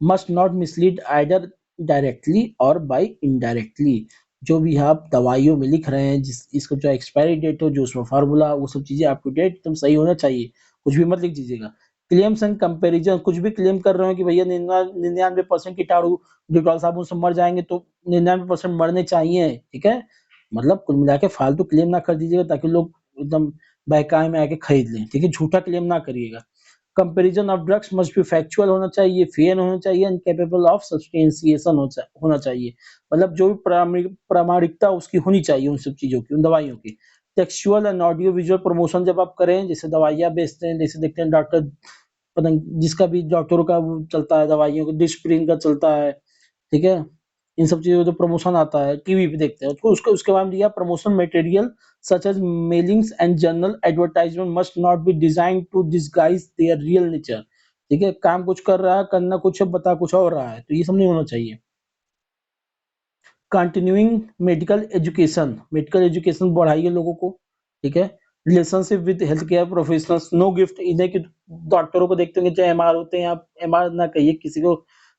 must not mislead either directly or by indirectly। जो भी आप दवाइयों में लिख रहे हैं, जिस इसको जो एक्सपायरी डेट हो, जो उसमें फार्मूला, वो सब चीजें अप टू डेट एकदम सही होना चाहिए, कुछ भी मत लिख दीजिएगा। क्लेम्स एंड कंपैरिजन, कुछ भी क्लेम कर रहे हो कि भैया 99% कीटाणु डिटॉल साबुन से मर जाएँगे, तो 99% मरने चाहिए, ठीक है? मतलब कुल मिला के फालतू क्लेम ना कर दीजिएगा ताकि लोग एकदम बहकावे में आके खरीद लें, ठीक है? झूठा क्लेम ना करिएगा। Comparison of drugs must be factual होना चाहिए, फेयर होना चाहिए एंड कैपेबल ऑफ सब्सटेंशिएशन होना चाहिए। मतलब जो भी प्रामाणिकता उसकी होनी चाहिए उन सब चीज़ों की, उन दवाइयों की। Textual and audio visual promotion जब आप करें, जैसे दवाइयाँ बेचते हैं, जैसे देखते हैं डॉक्टर, पता नहीं जिसका भी डॉक्टरों का वो चलता है दवाइयों का, डिस्प्रिन का चलता है, ठीक है? इन सब चीज़ों का जो प्रमोशन आता है, टीवी पे देखते हैं, उसको उसके उसके बाद में दिया promotion material such as mailings and journal advertisement must not be designed to disguise their real nature, ठीक है? काम कुछ कर रहा है, करना कुछ है, बता कुछ और रहा है, तो ये सब नहीं होना चाहिए। कंटिन्यूइंग मेडिकल एजुकेशन बढ़ाइए लोगों को, ठीक है? Relationship with health care professionals, no gift इन्हें कि डॉक्टरों को देखते होंगे चाहे एमआर होते हैं, आप एमआर ना कहिए किसी को,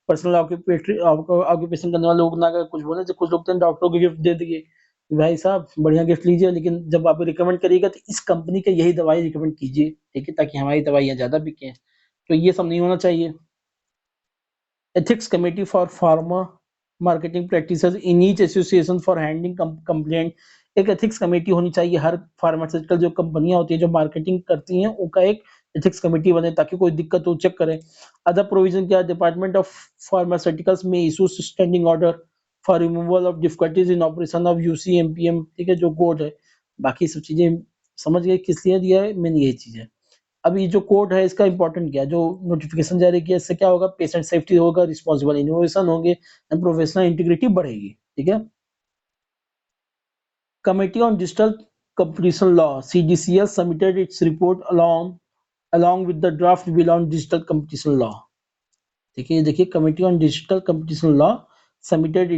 पर्सनल ऑक्यूपेशन करने वाले लोग ना कुछ बोले, जो कुछ लोग तो डॉक्टरों को गिफ्ट दे दिए कि भाई साहब बढ़िया गिफ्ट लीजिए, लेकिन जब आप रिकमेंड करिएगा तो इस कंपनी का यही दवाई रिकमेंड कीजिए, ठीक है? ताकि हमारी दवाइयाँ ज़्यादा बिकें, तो ये सब नहीं होना चाहिए। Ethics Committee for Pharma Marketing Practices in each association for handling complaint, एक एथिक्स कमेटी होनी चाहिए हर फार्मास्यूटिकल जो कंपनियां होती है जो मार्केटिंग करती हैं उनका एक एथिक्स कमेटी बने ताकि कोई दिक्कत हो चेक करें। अदर प्रोविजन क्या, डिपार्टमेंट ऑफ फार्मास्यूटिकल्स में issue standing order for removal of difficulties in operation of UCMPM, ठीक है, जो कोड है। बाकी सब चीजें समझ गए किस लिए दिया है, मेन यही चीज है। अब ये जो कोड है इसका इंपॉर्टेंट क्या है, जो नोटिफिकेशन जारी किया इससे क्या होगा, पेशेंट सेफ्टी होगा, रिस्पॉन्सिबल इनोवेशन होंगे एंड प्रोफेशनल इंटीग्रिटी बढ़ेगी, ठीक है? Committee on digital competition law CDCL submitted its report along with the draft bill on digital competition law, ठीक है? ये देखिए committee on digital competition law submitted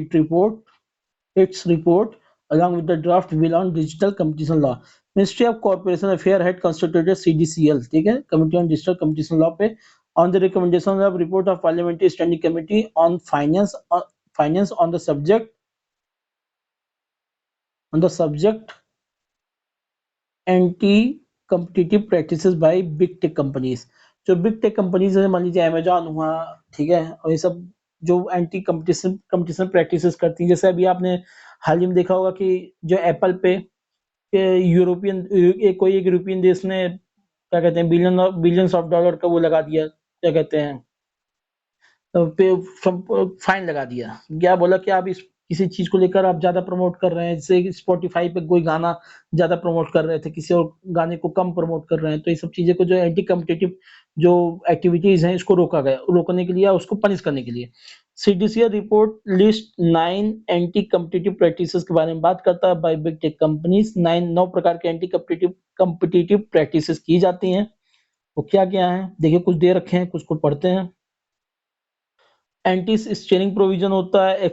its report along with the draft bill on digital competition law. Ministry of Corporation Affairs had constituted CDCL, ठीक है, Committee on Digital Competition Law पे on the recommendation of report of Parliamentary Standing Committee on Finance on the subject anti competitive practices by big tech companies. जो big tech companies है, मान लीजिए Amazon हुआ, ठीक है, और ये सब जो एंटी कंपटीशन प्रैक्टिसेस करती हैं, जैसे अभी आपने हाल ही में देखा होगा कि जो एप्पल पे कोई एक यूरोपियन देश ने क्या कहते हैं बिलियंस ऑफ डॉलर का वो लगा दिया, क्या कहते हैं, पे फाइन लगा दिया। क्या बोला कि आप इस किसी चीज को लेकर आप ज्यादा प्रमोट कर रहे हैं, जैसे स्पॉटिफाई पे कोई गाना ज्यादा प्रमोट कर रहे थे, किसी और गाने को कम प्रमोट कर रहे हैं, तो ये सब चीजें को जो एंटी कम्पिटिटिव जो एक्टिविटीज हैं इसको रोका गया, रोकने के लिए, उसको पनिश करने के लिए। CDCA report list 9 anti competitive practices के बारे में बात करता है बाय बिग टेक कंपनीज। 9 प्रकार के एंटी कम्पिटिटिव प्रैक्टिसेस की जाती हैं। वो क्या क्या है देखिए, कुछ दे रखे हैं, कुछ को पढ़ते हैं। एंटी स्टीयरिंग प्रोविजन होता है।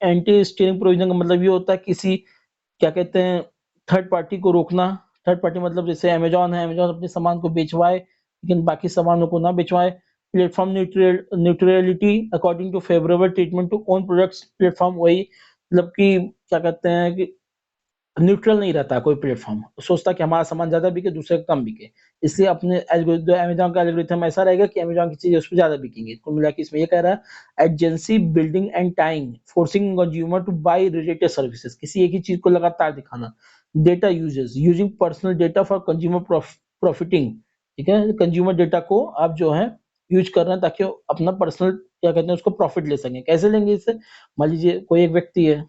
एंटी स्टीयरिंग प्रोविजन का मतलब ये होता है किसी, क्या कहते हैं, थर्ड पार्टी को रोकना। थर्ड पार्टी मतलब जैसे अमेजॉन है, अमेजॉन अपने सामान को बेचवाए लेकिन बाकी सामानों को ना बेचवाए। Platform neutrality according to favourable treatment to own products, platform वही मतलब कि क्या कहते हैं कि न्यूट्रल नहीं रहता कोई प्लेटफॉर्म, सोचता कि हमारा सामान ज्यादा बिके, दूसरे का कम बिके, इसलिए अपने अमेजॉन का एल्गोरिथम ऐसा रहेगा कि अमेजॉन की चीजें उस पर ज्यादा बिकेंगी। कुल मिला के इसमें ये कह रहा है agency building and time forcing consumer to buy related services, किसी एक ही चीज को लगातार दिखाना। Data uses using personal data for consumer profiting, ठीक है, कंज्यूमर डेटा को आप जो है यूज कर रहे हैं ताकि वो अपना पर्सनल क्या कहते हैं उसको प्रॉफिट ले सकें। कैसे लेंगे इससे, मान लीजिए कोई एक व्यक्ति है,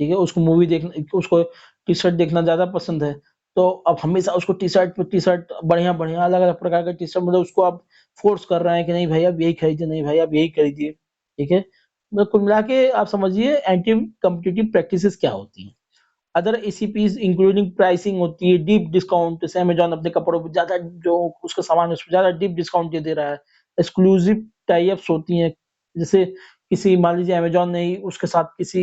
ठीक है, उसको मूवी देखना, उसको टी शर्ट देखना ज्यादा पसंद है, तो अब हमेशा उसको टी शर्ट बढ़िया बढ़िया अलग अलग प्रकार का टी शर्ट, मतलब उसको आप फोर्स कर रहे हैं कि नहीं भाई आप यही खरीदिए, नहीं भाई आप यही खरीदिए, ठीक है। मतलब कुल मिला के आप समझिए एंटी कम्पिटिटिव प्रैक्टिसेस क्या होती हैं। अदर एसीपीज इंक्लूडिंग प्राइसिंग होती है, डीप डिस्काउंट, जैसे अमेजॉन अपने कपड़ों पर ज्यादा जो उसका सामान है उस पर ज्यादा डीप डिस्काउंट दे रहा है। एक्सक्लूसिव टाई अप्स होती हैं, जैसे किसी मान लीजिए अमेजॉन ने ही उसके साथ किसी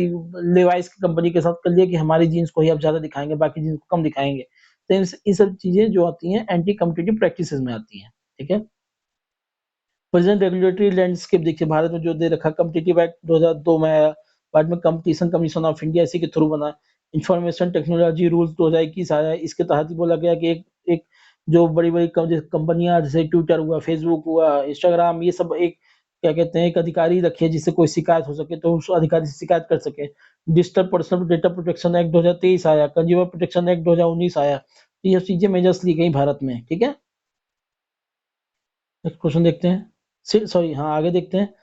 लेवाइस की कंपनी के साथ कर लिया कि हमारी जीन्स को ही आप ज्यादा दिखाएंगे, बाकी जीन्स को कम दिखाएंगे। तो ये सब चीजें जो आती हैं एंटी कम्पिटिटिव प्रैक्टिसेस में आती हैं, ठीक है। प्रेजेंट रेगुलेटरी लैंडस्केप देखिए, भारत में जो दे रखा, कम्पिटिटिव एक्ट 2002 में आया, बाद में कंपटीशन कमीशन ऑफ इंडिया इसी के थ्रू बना। इंफॉर्मेशन टेक्नोलॉजी रूल 2021 आया, इसके तहत ही बोला गया कि एक जो बड़ी-बड़ी कंपनियाँ जैसे ट्विटर हुआ, फेसबुक हुआ, इंस्टाग्राम, ये सब एक क्या कहते हैं, एक अधिकारी रखी है जिससे कोई शिकायत हो सके तो उस अधिकारी से शिकायत कर सके। Digital personal data protection act 2023 आया, कंज्यूमर प्रोटेक्शन एक्ट 2019 आया। तो ये चीज़ें मेजर्स ली गई भारत में, ठीक है? नेक्स्ट क्वेश्चन देखते हैं। सॉरी, हाँ, आगे देखते हैं।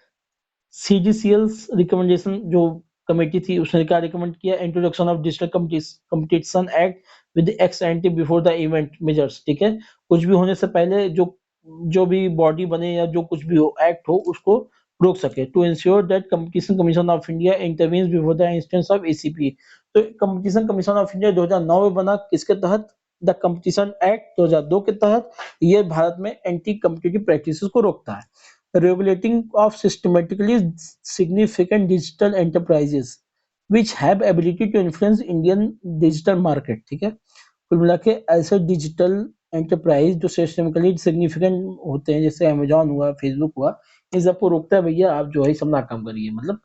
सीडीसीएल्स रिकमेंडेशन जो कमेटी थी उसने क्या रिकमेंड किया? Introduction of digital competition act with x anti before the event measures, ठीक है? कुछ भी होने से पहले जो जो भी बॉडी बने या जो कुछ भी हो, एक्ट हो, उसको रोक सके। To ensure that competition commission of India intervenes before the instance of ACP. तो कंपटीशन कमीशन ऑफ इंडिया 2009 में बना, किसके तहत? द कंपटीशन एक्ट 2002 के तहत। ये भारत में एंटी कम्पिटिटिव प्रैक्टिसेस को रोकता है। Regulating of systematically significant digital enterprises which have ability to influence Indian digital market, ठीक है? कुल मिला के ऐसे डिजिटल एंटरप्राइज जो सिस्टमेटिकली सिग्निफिकेंट होते हैं, जैसे अमेजोन हुआ, फेसबुक हुआ, इन सबको रोकता है। भैया आप जो है सब ना काम करिए, मतलब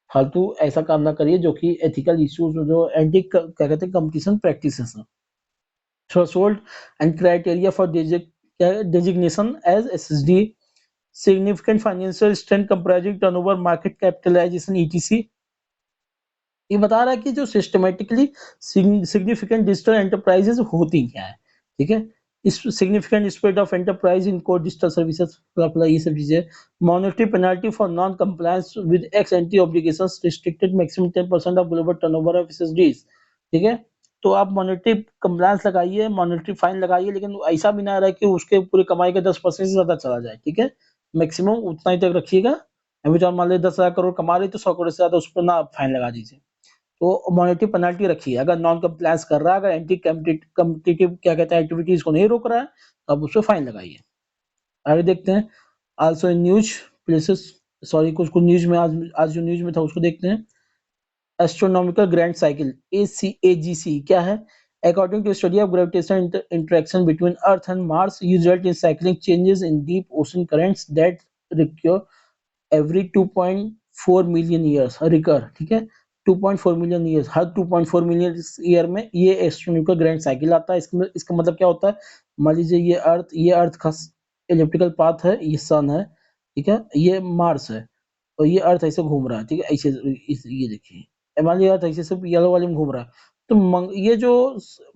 फालतू ऐसा काम ना करिए जो कि एथिकल इश्यूज, जो एंटी क्या कहते हैं कंपटीशन प्रैक्टिसेस हैं। Threshold and criteria for designation as SSD, significant financial strength comprising turnover, market capitalization, etc। ये बता रहा है कि जो सिस्टमेटिकली सिग्निफिकेंट डिजिटल एंटरप्राइजेस होती क्या है, ठीक है? इस significant spread of enterprise in core digital services, ये सब चीजें। Monetary penalty for non compliance with x anti obligations restricted maximum 10% of global turnover of SSDs, ठीक है? तो आप मॉनेटरी कंप्लायंस लगाइए, मॉनेटरी फाइन लगाइए, लेकिन ऐसा भी ना रहे कि उसके पूरी कमाई का 10% से ज्यादा चला जाए, ठीक है? मैक्सिमम उतना ही तक रखिएगा। अमेजॉन मान लीजिए 10,000 करोड़ कमा रही तो 100 करोड़ से ज्यादा उस पर ना फाइन लगा दीजिए। तो मॉनेटरी पेनल्टी रखिए। अगर नॉन कंप्लायंस कर रहा है, अगर एंटी कॉम्पिटिटिव क्या कहते हैं एक्टिविटीज को नहीं रोक रहा है, तो आप उस पे फाइन लगाइए। आगे देखते हैं। Also in news places, sorry, कुछ कुछ न्यूज में आज आज जो न्यूज में था उसको देखते हैं। एस्ट्रोनॉमिकल ग्रैंड साइकिल, एजीसी क्या है? According to a study of gravitational interaction between Earth and Mars, result in cycling changes in deep ocean currents that recur every 2.4 million years recur, ठीक है? 2.4 मिलियन ईयर्स, हर 2.4 million year में ये astronomical grand cycle आता है। इसका मतलब क्या होता है? मान लीजिए ये अर्थ का इलिप्टिकल पाथ है, ये सन है, ठीक है? ये मार्स है और ये अर्थ ऐसे घूम रहा है, ठीक है? ऐसे ये देखिए, मान लीजिए अर्थ ऐसे सिर्फ येलो वाले में घूम रहा है। तो ये जो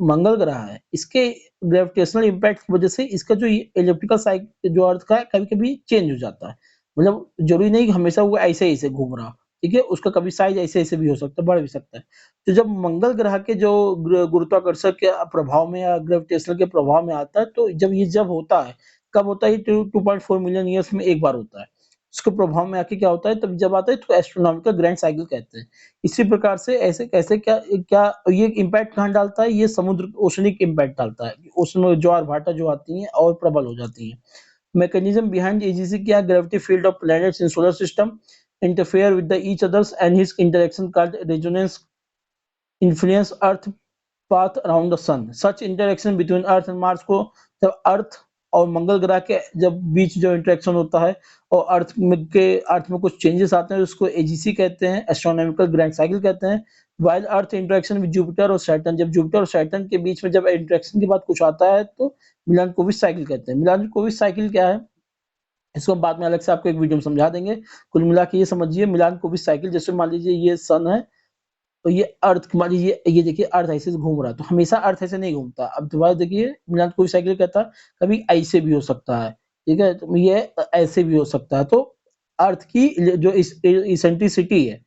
मंगल ग्रह है, इसके ग्रेविटेशनल इम्पैक्ट की वजह से इसका जो इलिप्टिकल साइकिल जो अर्थ का है, कभी कभी चेंज हो जाता है। मतलब जरूरी नहीं कि हमेशा वो ऐसे ही ऐसे घूम रहा हो, ठीक है? उसका कभी साइज ऐसे ऐसे भी हो सकता है, बढ़ भी सकता है। तो जब मंगल ग्रह के जो गुरुत्वाकर्षण के प्रभाव में या ग्रेविटेशनल के प्रभाव में आता है, तो जब होता है, कब होता है? 2.4 मिलियन ईयर्स में एक बार होता है। उसके प्रभाव में आके क्या होता है, तब जब आता है तो एस्ट्रोनॉमिकल ग्रैंड साइकिल कहते हैं। इसी प्रकार से ऐसे कैसे क्या क्या ये इम्पैक्ट कहाँ डालता है? ये समुद्र ओशनिक इम्पैक्ट डालता है। उसमें ज्वार भाटा जो आती हैं और प्रबल हो जाती हैं। mechanism behind AGC क्या? gravity field of planets in solar system interfere with the each others and his interaction called resonance influence earth path around the sun। such interaction between earth and mars को जब अर्थ और मंगल ग्रह के जब बीच जो interaction होता है और अर्थ में कुछ चेंजेस आते हैं, उसको एजीसी कहते हैं, एस्ट्रोनॉमिकल ग्रैंड साइकिल कहते हैं। While earth interaction with Jupiter और सैटर्न, जब जुपिटर और सैटर्न के बीच में जब इंटरेक्शन के बाद कुछ आता है तो मिलानकोविच साइकिल कहते हैं। मिलानकोविच साइकिल क्या है, इसको हम बाद में अलग से आपको एक वीडियो में समझा देंगे। कुल मिला के ये समझिए, मिलानकोविच साइकिल, जैसे मान लीजिए ये सन है, तो ये अर्थ, मान लीजिए ये देखिए अर्थ ऐसे घूम रहा है, तो हमेशा अर्थ ऐसे नहीं घूमता। अब दोबारा देखिए, मिलानकोविच साइकिल कहता है कभी ऐसे भी हो सकता है, ठीक है? तो ये ऐसे भी हो सकता है। तो अर्थ की जो इसेंट्रिसिटी है,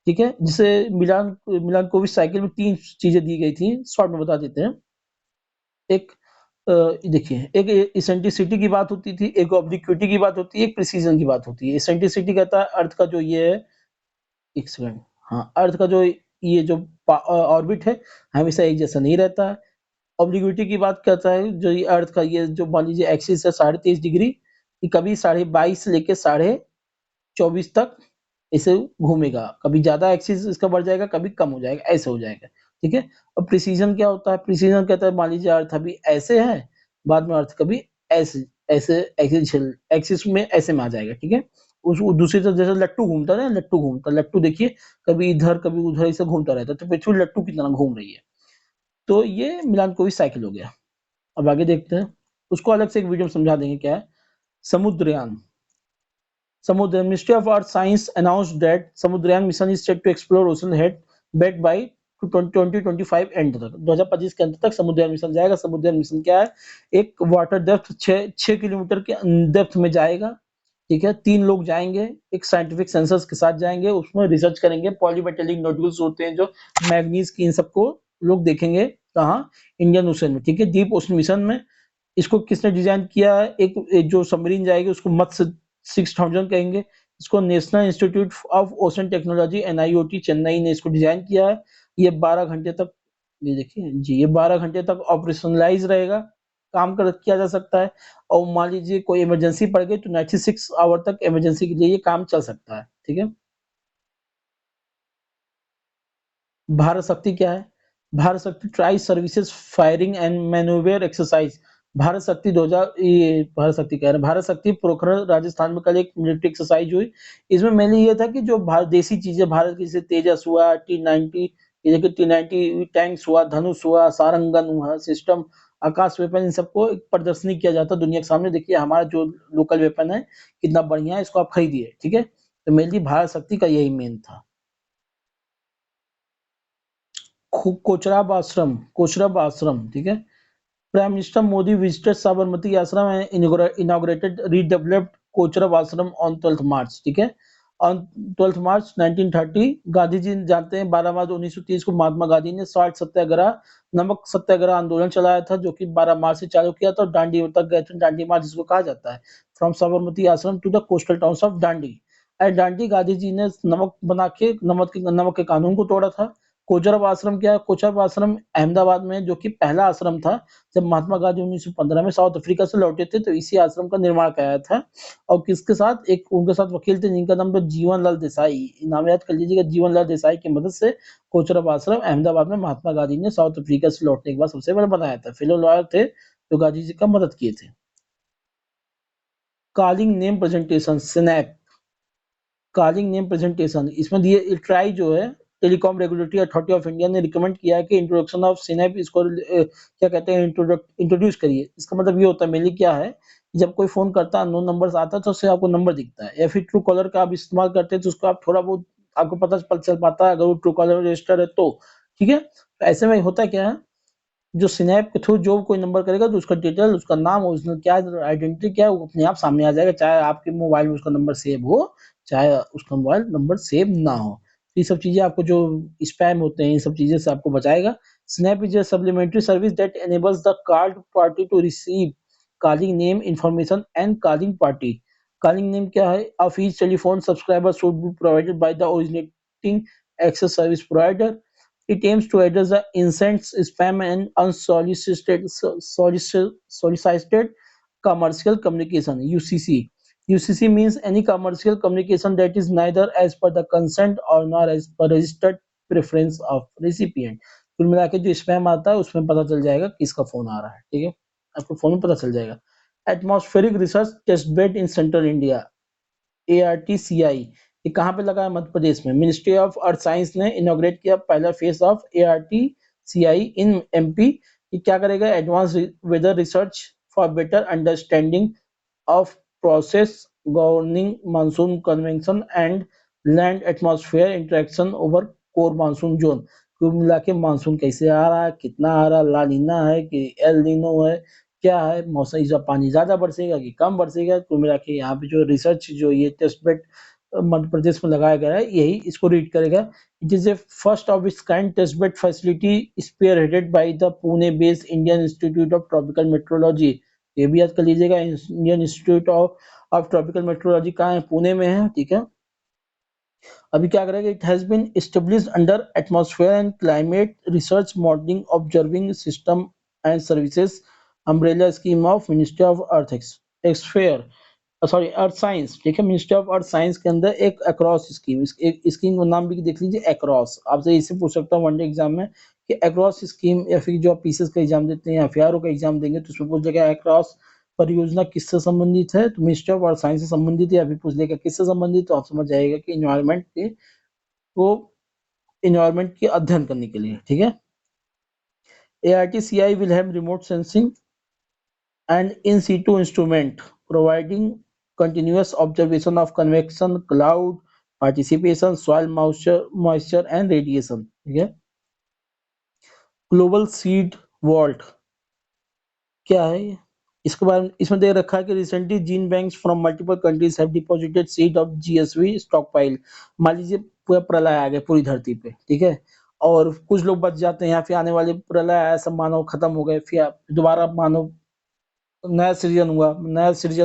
ठीक है, जिसे मिलानकोविच साइकिल में 3 चीजें दी गई थी, शॉर्ट में बता देते हैं। एक देखिए, एक इसेंट्रिसिटी की बात होती थी, एक ऑब्लिक्विटी की बात होती है, एक प्रिसिजन की बात होती है। इसेंट्रिसिटी कहता है अर्थ का जो ये है, एक सेकंड, हाँ, अर्थ का जो ये जो ऑर्बिट है, हमेशा एक जैसा नहीं रहता है। ऑब्लिक्विटी की बात करता है, जो ये अर्थ का ये जो मान लीजिए एक्सिस है 23.5 डिग्री, ये कभी 22.5 से लेके 24 तक इसे घूमेगा। कभी ज़्यादा एक्सिस इसका बढ़ जाएगा, कभी कम हो जाएगा, ऐसे हो जाएगा, ठीक है? और प्रिसिजन क्या होता है? प्रिसिजन कहता है मान लीजिए अर्थ अभी ऐसे है, बाद में अर्थ कभी ऐसे ऐसे एक्सिस में ऐसे में आ जाएगा, ठीक है? उस दूसरी तरफ जैसे लट्टू घूमता है ना, लट्टू देखिए, कभी इधर कभी उधर ऐसे घूमता रहता है, तो पृथ्वी लट्टू की तरह घूम रही है। तो ये मिलानकोविच साइकिल हो गया। अब आगे देखते हैं, उसको अलग से एक वीडियो में समझा देंगे क्या है। Samudrayaan, Samudra Ministry of Earth Science announced that Samudryan mission is set to explore ocean head bed by 2025 and तक, 2025 के अंत तक समुद्रयान मिशन जाएगा। समुद्रयान मिशन क्या है, एक वाटर डेप्थ 6 किलोमीटर के डेप्थ में जाएगा, ठीक है। 3 लोग जाएंगे, एक साइंटिफिक सेंसर्स के साथ जाएंगे, उसमें रिसर्च करेंगे। पॉलीमेटेलिक नोड्यूल्स होते हैं जो मैग्नीज की, इन सबको लोग देखेंगे कहाँ, इंडियन ओशन में, ठीक है, डीप ओशन मिशन में। इसको किसने डिजाइन किया है, एक जो सबमरीन जाएगी उसको मत्स्य 6000 कहेंगे। इसको national institute of ocean technology NIOT Chennai ने इसको डिजाइन किया है। ये 12 घंटे तक, ये देखिए जी, ये 12 घंटे तक ऑपरेशनलाइज रहेगा, काम कर किया जा सकता है। और मान लीजिए कोई इमरजेंसी पड़ गई तो 96 आवर तक इमरजेंसी के लिए ये काम चल सकता है, ठीक है। भारत शक्ति क्या है, भारत शक्ति tri services firing and manoeuvre exercise. Bharat शक्ति 2000, ये भारत शक्ति कह रहे हैं, भारत शक्ति पोखरण राजस्थान में कल एक मिलिट्री एक्सरसाइज हुई। इसमें मेनली ये था कि जो भारत देसी चीजें भारत की, जैसे तेजस हुआ, T90, ये देखिए T90 टैंक्स हुआ, धनुष हुआ, सारंगन हुआ सिस्टम, आकाश वेपन, इन सबको एक प्रदर्शनी किया जाता है दुनिया के सामने, देखिए हमारा जो लोकल वेपन है कितना बढ़िया है, इसको आप खरीदिए, ठीक है। तो मेनली भारत शक्ति का यही मेन था। कोचरब आश्रम, ठीक है। Prime minister Modi visited Sabarmati आश्रम एंड इनॉग्रेटेड रीडेवलप्ड कोचरब आश्रम ऑन 12 मार्च, ठीक है। ऑन 12 मार्च 1930 गांधी जी जानते हैं, 12 मार्च 1930 को महात्मा गांधी ने सॉल्ट सत्याग्रह, नमक सत्याग्रह आंदोलन चलाया था, जो कि 12 मार्च से चालू किया था और दांडी तक गए थे। दांडी मार्च जिसको कहा जाता है, from Sabarmati Ashram to the coastal towns of Dandi. At Dandi Gandhi ji ने नमक बना के, नमक के कानून को तोड़ा था। कोचरब आश्रम क्या है, कोचरब आश्रम अहमदाबाद में, जो कि पहला आश्रम था जब महात्मा गांधी 1915 में साउथ अफ्रीका से लौटे थे, तो इसी आश्रम का निर्माण कराया था। और किसके साथ, एक उनके साथ वकील थे जिनका नाम था जीवन लाल देसाई, नाम याद कर लीजिएगा, जीवन लाल देसाई की मदद से कोचरब आश्रम अहमदाबाद में महात्मा गांधी ने साउथ अफ्रीका से लौटने के बाद सबसे पहले बनाया था। फेलो लॉयर थे जो गांधी जी का मदद किए थे। Calling name presentation snap, calling name presentation, इसमें दिए ट्राई जो है, telecom regulatory authority of India ने रिकमेंड किया है कि इंट्रोडक्शन ऑफ सिनैप, इसको क्या कहते हैं, इंट्रोड्यूस करिए। इसका मतलब ये होता है मेनली क्या है, जब कोई फोन करता है, नो नंबर आता है तो उससे आपको नंबर दिखता है, या फिर ट्रू कॉलर का आप इस्तेमाल करते हैं तो उसको आप थोड़ा बहुत आपको पता चल पाता है अगर वो ट्रू कॉलर रजिस्टर है तो, ठीक है। तो ऐसे में होता क्या है, जो स्नैप के थ्रू जो कोई नंबर करेगा तो उसका डिटेल, उसका नाम, उसने क्या आइडेंटिटी क्या है, वो अपने आप सामने आ जाएगा, चाहे आपके मोबाइल में उसका नंबर सेव हो, चाहे उसका मोबाइल नंबर सेव ना हो। तो ये सब चीजें आपको, जो स्पैम होते हैं, इन सब चीजें से आपको बचाएगा। Snap is a supplementary service that enables the called party to receive calling name information and calling party. Calling name क्या है, of each telephone subscriber should be provided by the originating access service provider. It aims to address the incessant spam and unsolicited solicited commercial communication (UCC). UCC means any commercial communication that is neither as per the consent or nor as per registered preference of recipient. कुल मिला के जो spam आता है उसमें पता चल जाएगा किसका फोन आ रहा है, ठीक है, आपको फोन में पता चल जाएगा। Atmospheric research test bed in central India, ARTCI, ये कहाँ पे लगा है, मध्य प्रदेश में। मिनिस्ट्री ऑफ अर्थ साइंस ने इनॉग्रेट किया पहला phase of ARTCI in MP। ये क्या करेगा, advance weather research for better understanding of process governing monsoon convection and land atmosphere interaction over core monsoon zone। कुल मिला के मानसून कैसे आ रहा है, कितना आ रहा है, लानीना है कि एल नीनो है, क्या है मौसम, इस पानी ज्यादा बरसेगा कि कम बरसेगा। कुल मिला के यहाँ पे जो रिसर्च, जो ये टेस्ट बेड मध्य प्रदेश में लगाया गया है, यही इसको रीड करेगा। It is a first of its kind test bed facility spearheaded by the Pune based Indian Institute of Tropical Metrology. ये भी याद कर लीजिएगा, Indian Institute of Tropical Metrology कहाँ है, पुणे में है, ठीक है। अभी क्या करेगा, it has been established under atmosphere and climate research modelling observing system and services umbrella scheme of ministry of earth exosphere, sorry earth science, ठीक है। मिनिस्ट्री ऑफ अर्थ साइंस के अंदर एक अक्रॉस स्कीम, एक स्कीम का नाम भी देख लीजिए, अक्रॉस। आपसे इससे पूछ सकता हूँ वनडे एग्जाम में कि अक्रॉस स्कीम, या फिर जो आप पीसीएस का एग्जाम देते हैं, FARO का एग्जाम देंगे तो उसमें पूछ लेगा अक्रॉस परियोजना किससे संबंधित है, तो मिनिस्ट्री ऑफ अर्थ साइंस से संबंधित है। अभी पूछ लेगा किससे संबंधित, तो आप समझ जाएगा कि इन्वायरमेंट के, वो इन्वायरमेंट के अध्ययन करने के लिए, ठीक है। ARTCI will have remote sensing and in situ instrument providing continuous observation of convection, cloud participation, soil moisture and radiation. ठीक है। ग्लोबल सीड वॉल्ट क्या है ये? इसके बारे में इसमें दे रखा है कि recently gene banks from multiple countries have deposited seed of GSV stock pile. मान लीजिए पूरा प्रलय आ गया पूरी धरती पे, ठीक है, और कुछ लोग बच जाते हैं, या फिर आने वाले प्रलय आया, सब मानव खत्म हो गए, फिर दोबारा मानव नया सृजन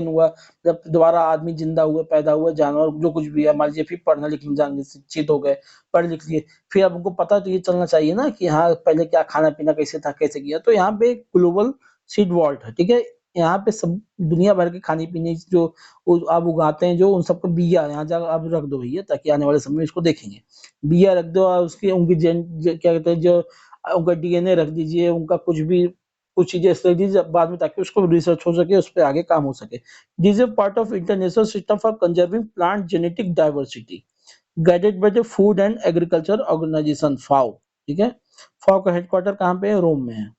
हुआ, जब दोबारा आदमी जिंदा हुए, पैदा हुए, जानवर जो कुछ भी है, मान लीजिए फिर पढ़ने लिखने जान गए, शिक्षित हो गए, पढ़ लिख लिए, फिर अब उनको पता तो ये चलना चाहिए ना कि हाँ पहले क्या खाना पीना कैसे था, कैसे किया। तो यहाँ पे ग्लोबल सीड वॉल्ट है, ठीक है। यहाँ पे सब दुनिया भर के खाने पीने जो आप उगाते हैं, जो उन सबको बिया यहाँ जा आप रख दो भैया, ताकि आने वाले समय में इसको देखेंगे। बिया रख दो और उसकी उनकी क्या कहते हैं, जो उनका डीएनए रख दीजिए, उनका कुछ भी कुछ चीजें इस तरह की बाद में, ताकि उसको रिसर्च हो सके, उस पर आगे काम हो सके। This is part of international system for conserving plant genetic diversity guided by the food and agriculture organisation FAO. ठीक है। फाओ का हेडक्वार्टर कहाँ पे है? रोम में है।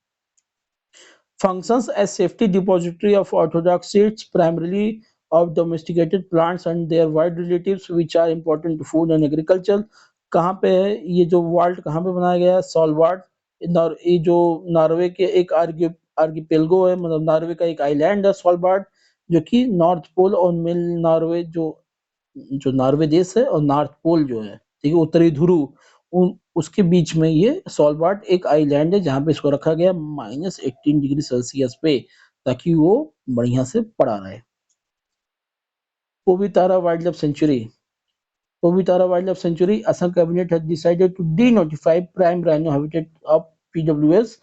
Functions as safety depository of orthodox seeds, primarily of domesticated plants and their wide relatives, which are important to food and agriculture। कहाँ पे है ये जो वर्ल्ड, कहाँ पे बनाया गया है? सॉलवार्ड, ये जो नॉर्वे के एक आर्किपेलगो है, मतलब नॉर्वे का एक आइलैंड है सॉलवार्ड, जो कि नॉर्थ पोल और मिल नॉर्वे जो जो नॉर्वे देश है और नॉर्थ पोल जो है, ठीक है, उत्तरी ध्रुव, उन उसके बीच में ये सॉलबार्ड एक आइलैंड है, जहाँ पे इसको रखा गया -18 डिग्री सेल्सियस पे, ताकि वो बढ़िया से पड़ा रहे। Pobitora wildlife sanctuary. Pobitora wildlife sanctuary, Assam cabinet has decided to denotify prime rhino habitat of PWS.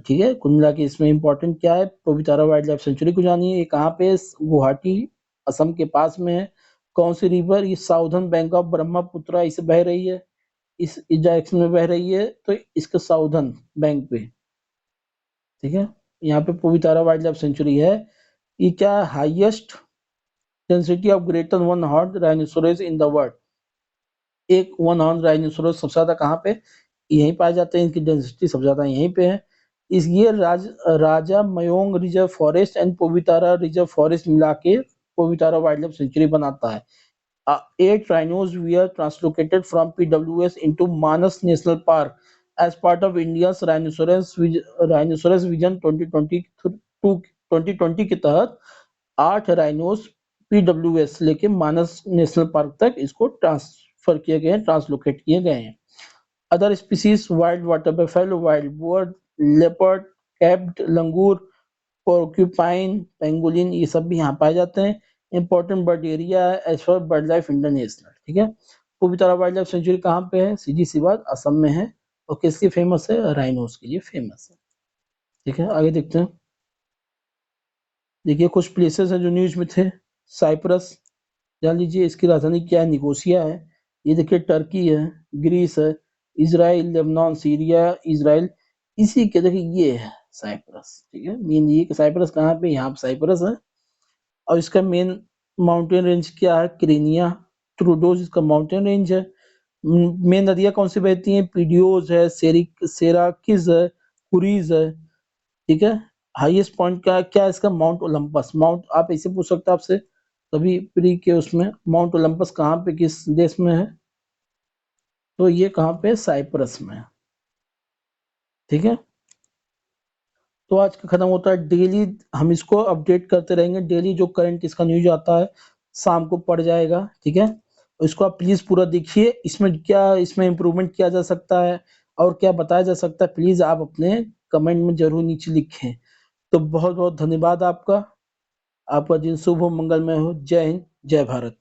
ठीक है, कुल मिला के इसमें इंपॉर्टेंट क्या है, पवितारा वाइल्ड लाइफ सेंचुरी को जानिए। ये कहाँ पे? गुवाहाटी, असम के पास में है। कौन सी रिवर? ये साउथर्न बैंक ऑफ ब्रह्मपुत्र इसे बह रही है, इस डायरेक्शन में बह रही है, तो इसके साउथर्न बैंक पे। ठीक है, यहाँ पे पवितारा वाइल्ड लाइफ सेंचुरी है। ये क्या? Highest density of greater one horn rhinoceros in the world. एक वन हॉर्न राइनोसोरस सबसे ज्यादा कहाँ पे यहीं पाए जाते हैं, इनकी डेंसिटी सबसे ज्यादा यहीं पे है। इस ये Raja Mayong reserve forest and Pobitora reserve forest मिला के पोवितारा वाइल्ड लाइफ सेंचुरी बनाता है। 8 rhinos were translocated from PWS into Manas National Park as part of India's Rhinoceros Vision 2020 के तहत 8 राइनोस PWS लेके मानस नेशनल पार्क तक इसको ट्रांसफर किए गए हैं, ट्रांसलोकेट किए गए हैं। Other species wild water buffalo, wild boar, leopard, capped langur, porcupine, pangolin, ये सब भी यहाँ पाए जाते हैं। इंपॉर्टेंट बर्ड एरिया है as for birdlife international. ठीक है, पवितरा वाइल्ड लाइफ सेंचुरी कहाँ पे है? सीधी सी बात, असम में है। और किसकी फेमस है? राइनोस के लिए फेमस है। ठीक है, आगे देखते हैं। देखिए कुछ प्लेसेस हैं जो न्यूज में थे। साइप्रस, जान लीजिए इसकी राजधानी क्या है? निकोसिया है। ये देखिए टर्की है, ग्रीस है, इसराइल, लेबनान, सीरिया, इसराइल, इसी के देखिए ये है साइप्रस। ठीक है, मेन ये कि साइप्रस कहाँ पे? यहाँ पे साइप्रस है। और इसका मेन माउंटेन रेंज क्या है? क्रेनिया ट्रूडोज इसका माउंटेन रेंज है। मेन नदियां कौन सी बहती हैं? पीडियोज है, सेराकिज है, कुरीज है। ठीक है, हाईएस्ट पॉइंट का क्या है इसका? Mount Olympus. माउंट आप ऐसे पूछ सकते हैं आपसे कभी प्री के उसमें, माउंट ओलंपस कहाँ पे, किस देश में है? तो ये कहाँ पे? साइप्रस में है। ठीक है, तो आज का खत्म होता है। डेली हम इसको अपडेट करते रहेंगे, डेली जो करंट इसका न्यूज आता है शाम को पड़ जाएगा। ठीक है, तो इसको आप प्लीज पूरा देखिए, इसमें क्या इसमें इम्प्रूवमेंट किया जा सकता है और क्या बताया जा सकता है, प्लीज आप अपने कमेंट में जरूर नीचे लिखें। तो बहुत बहुत धन्यवाद आपका। आपका दिन शुभ हो, मंगलमय हो। जय हिंद, जय भारत।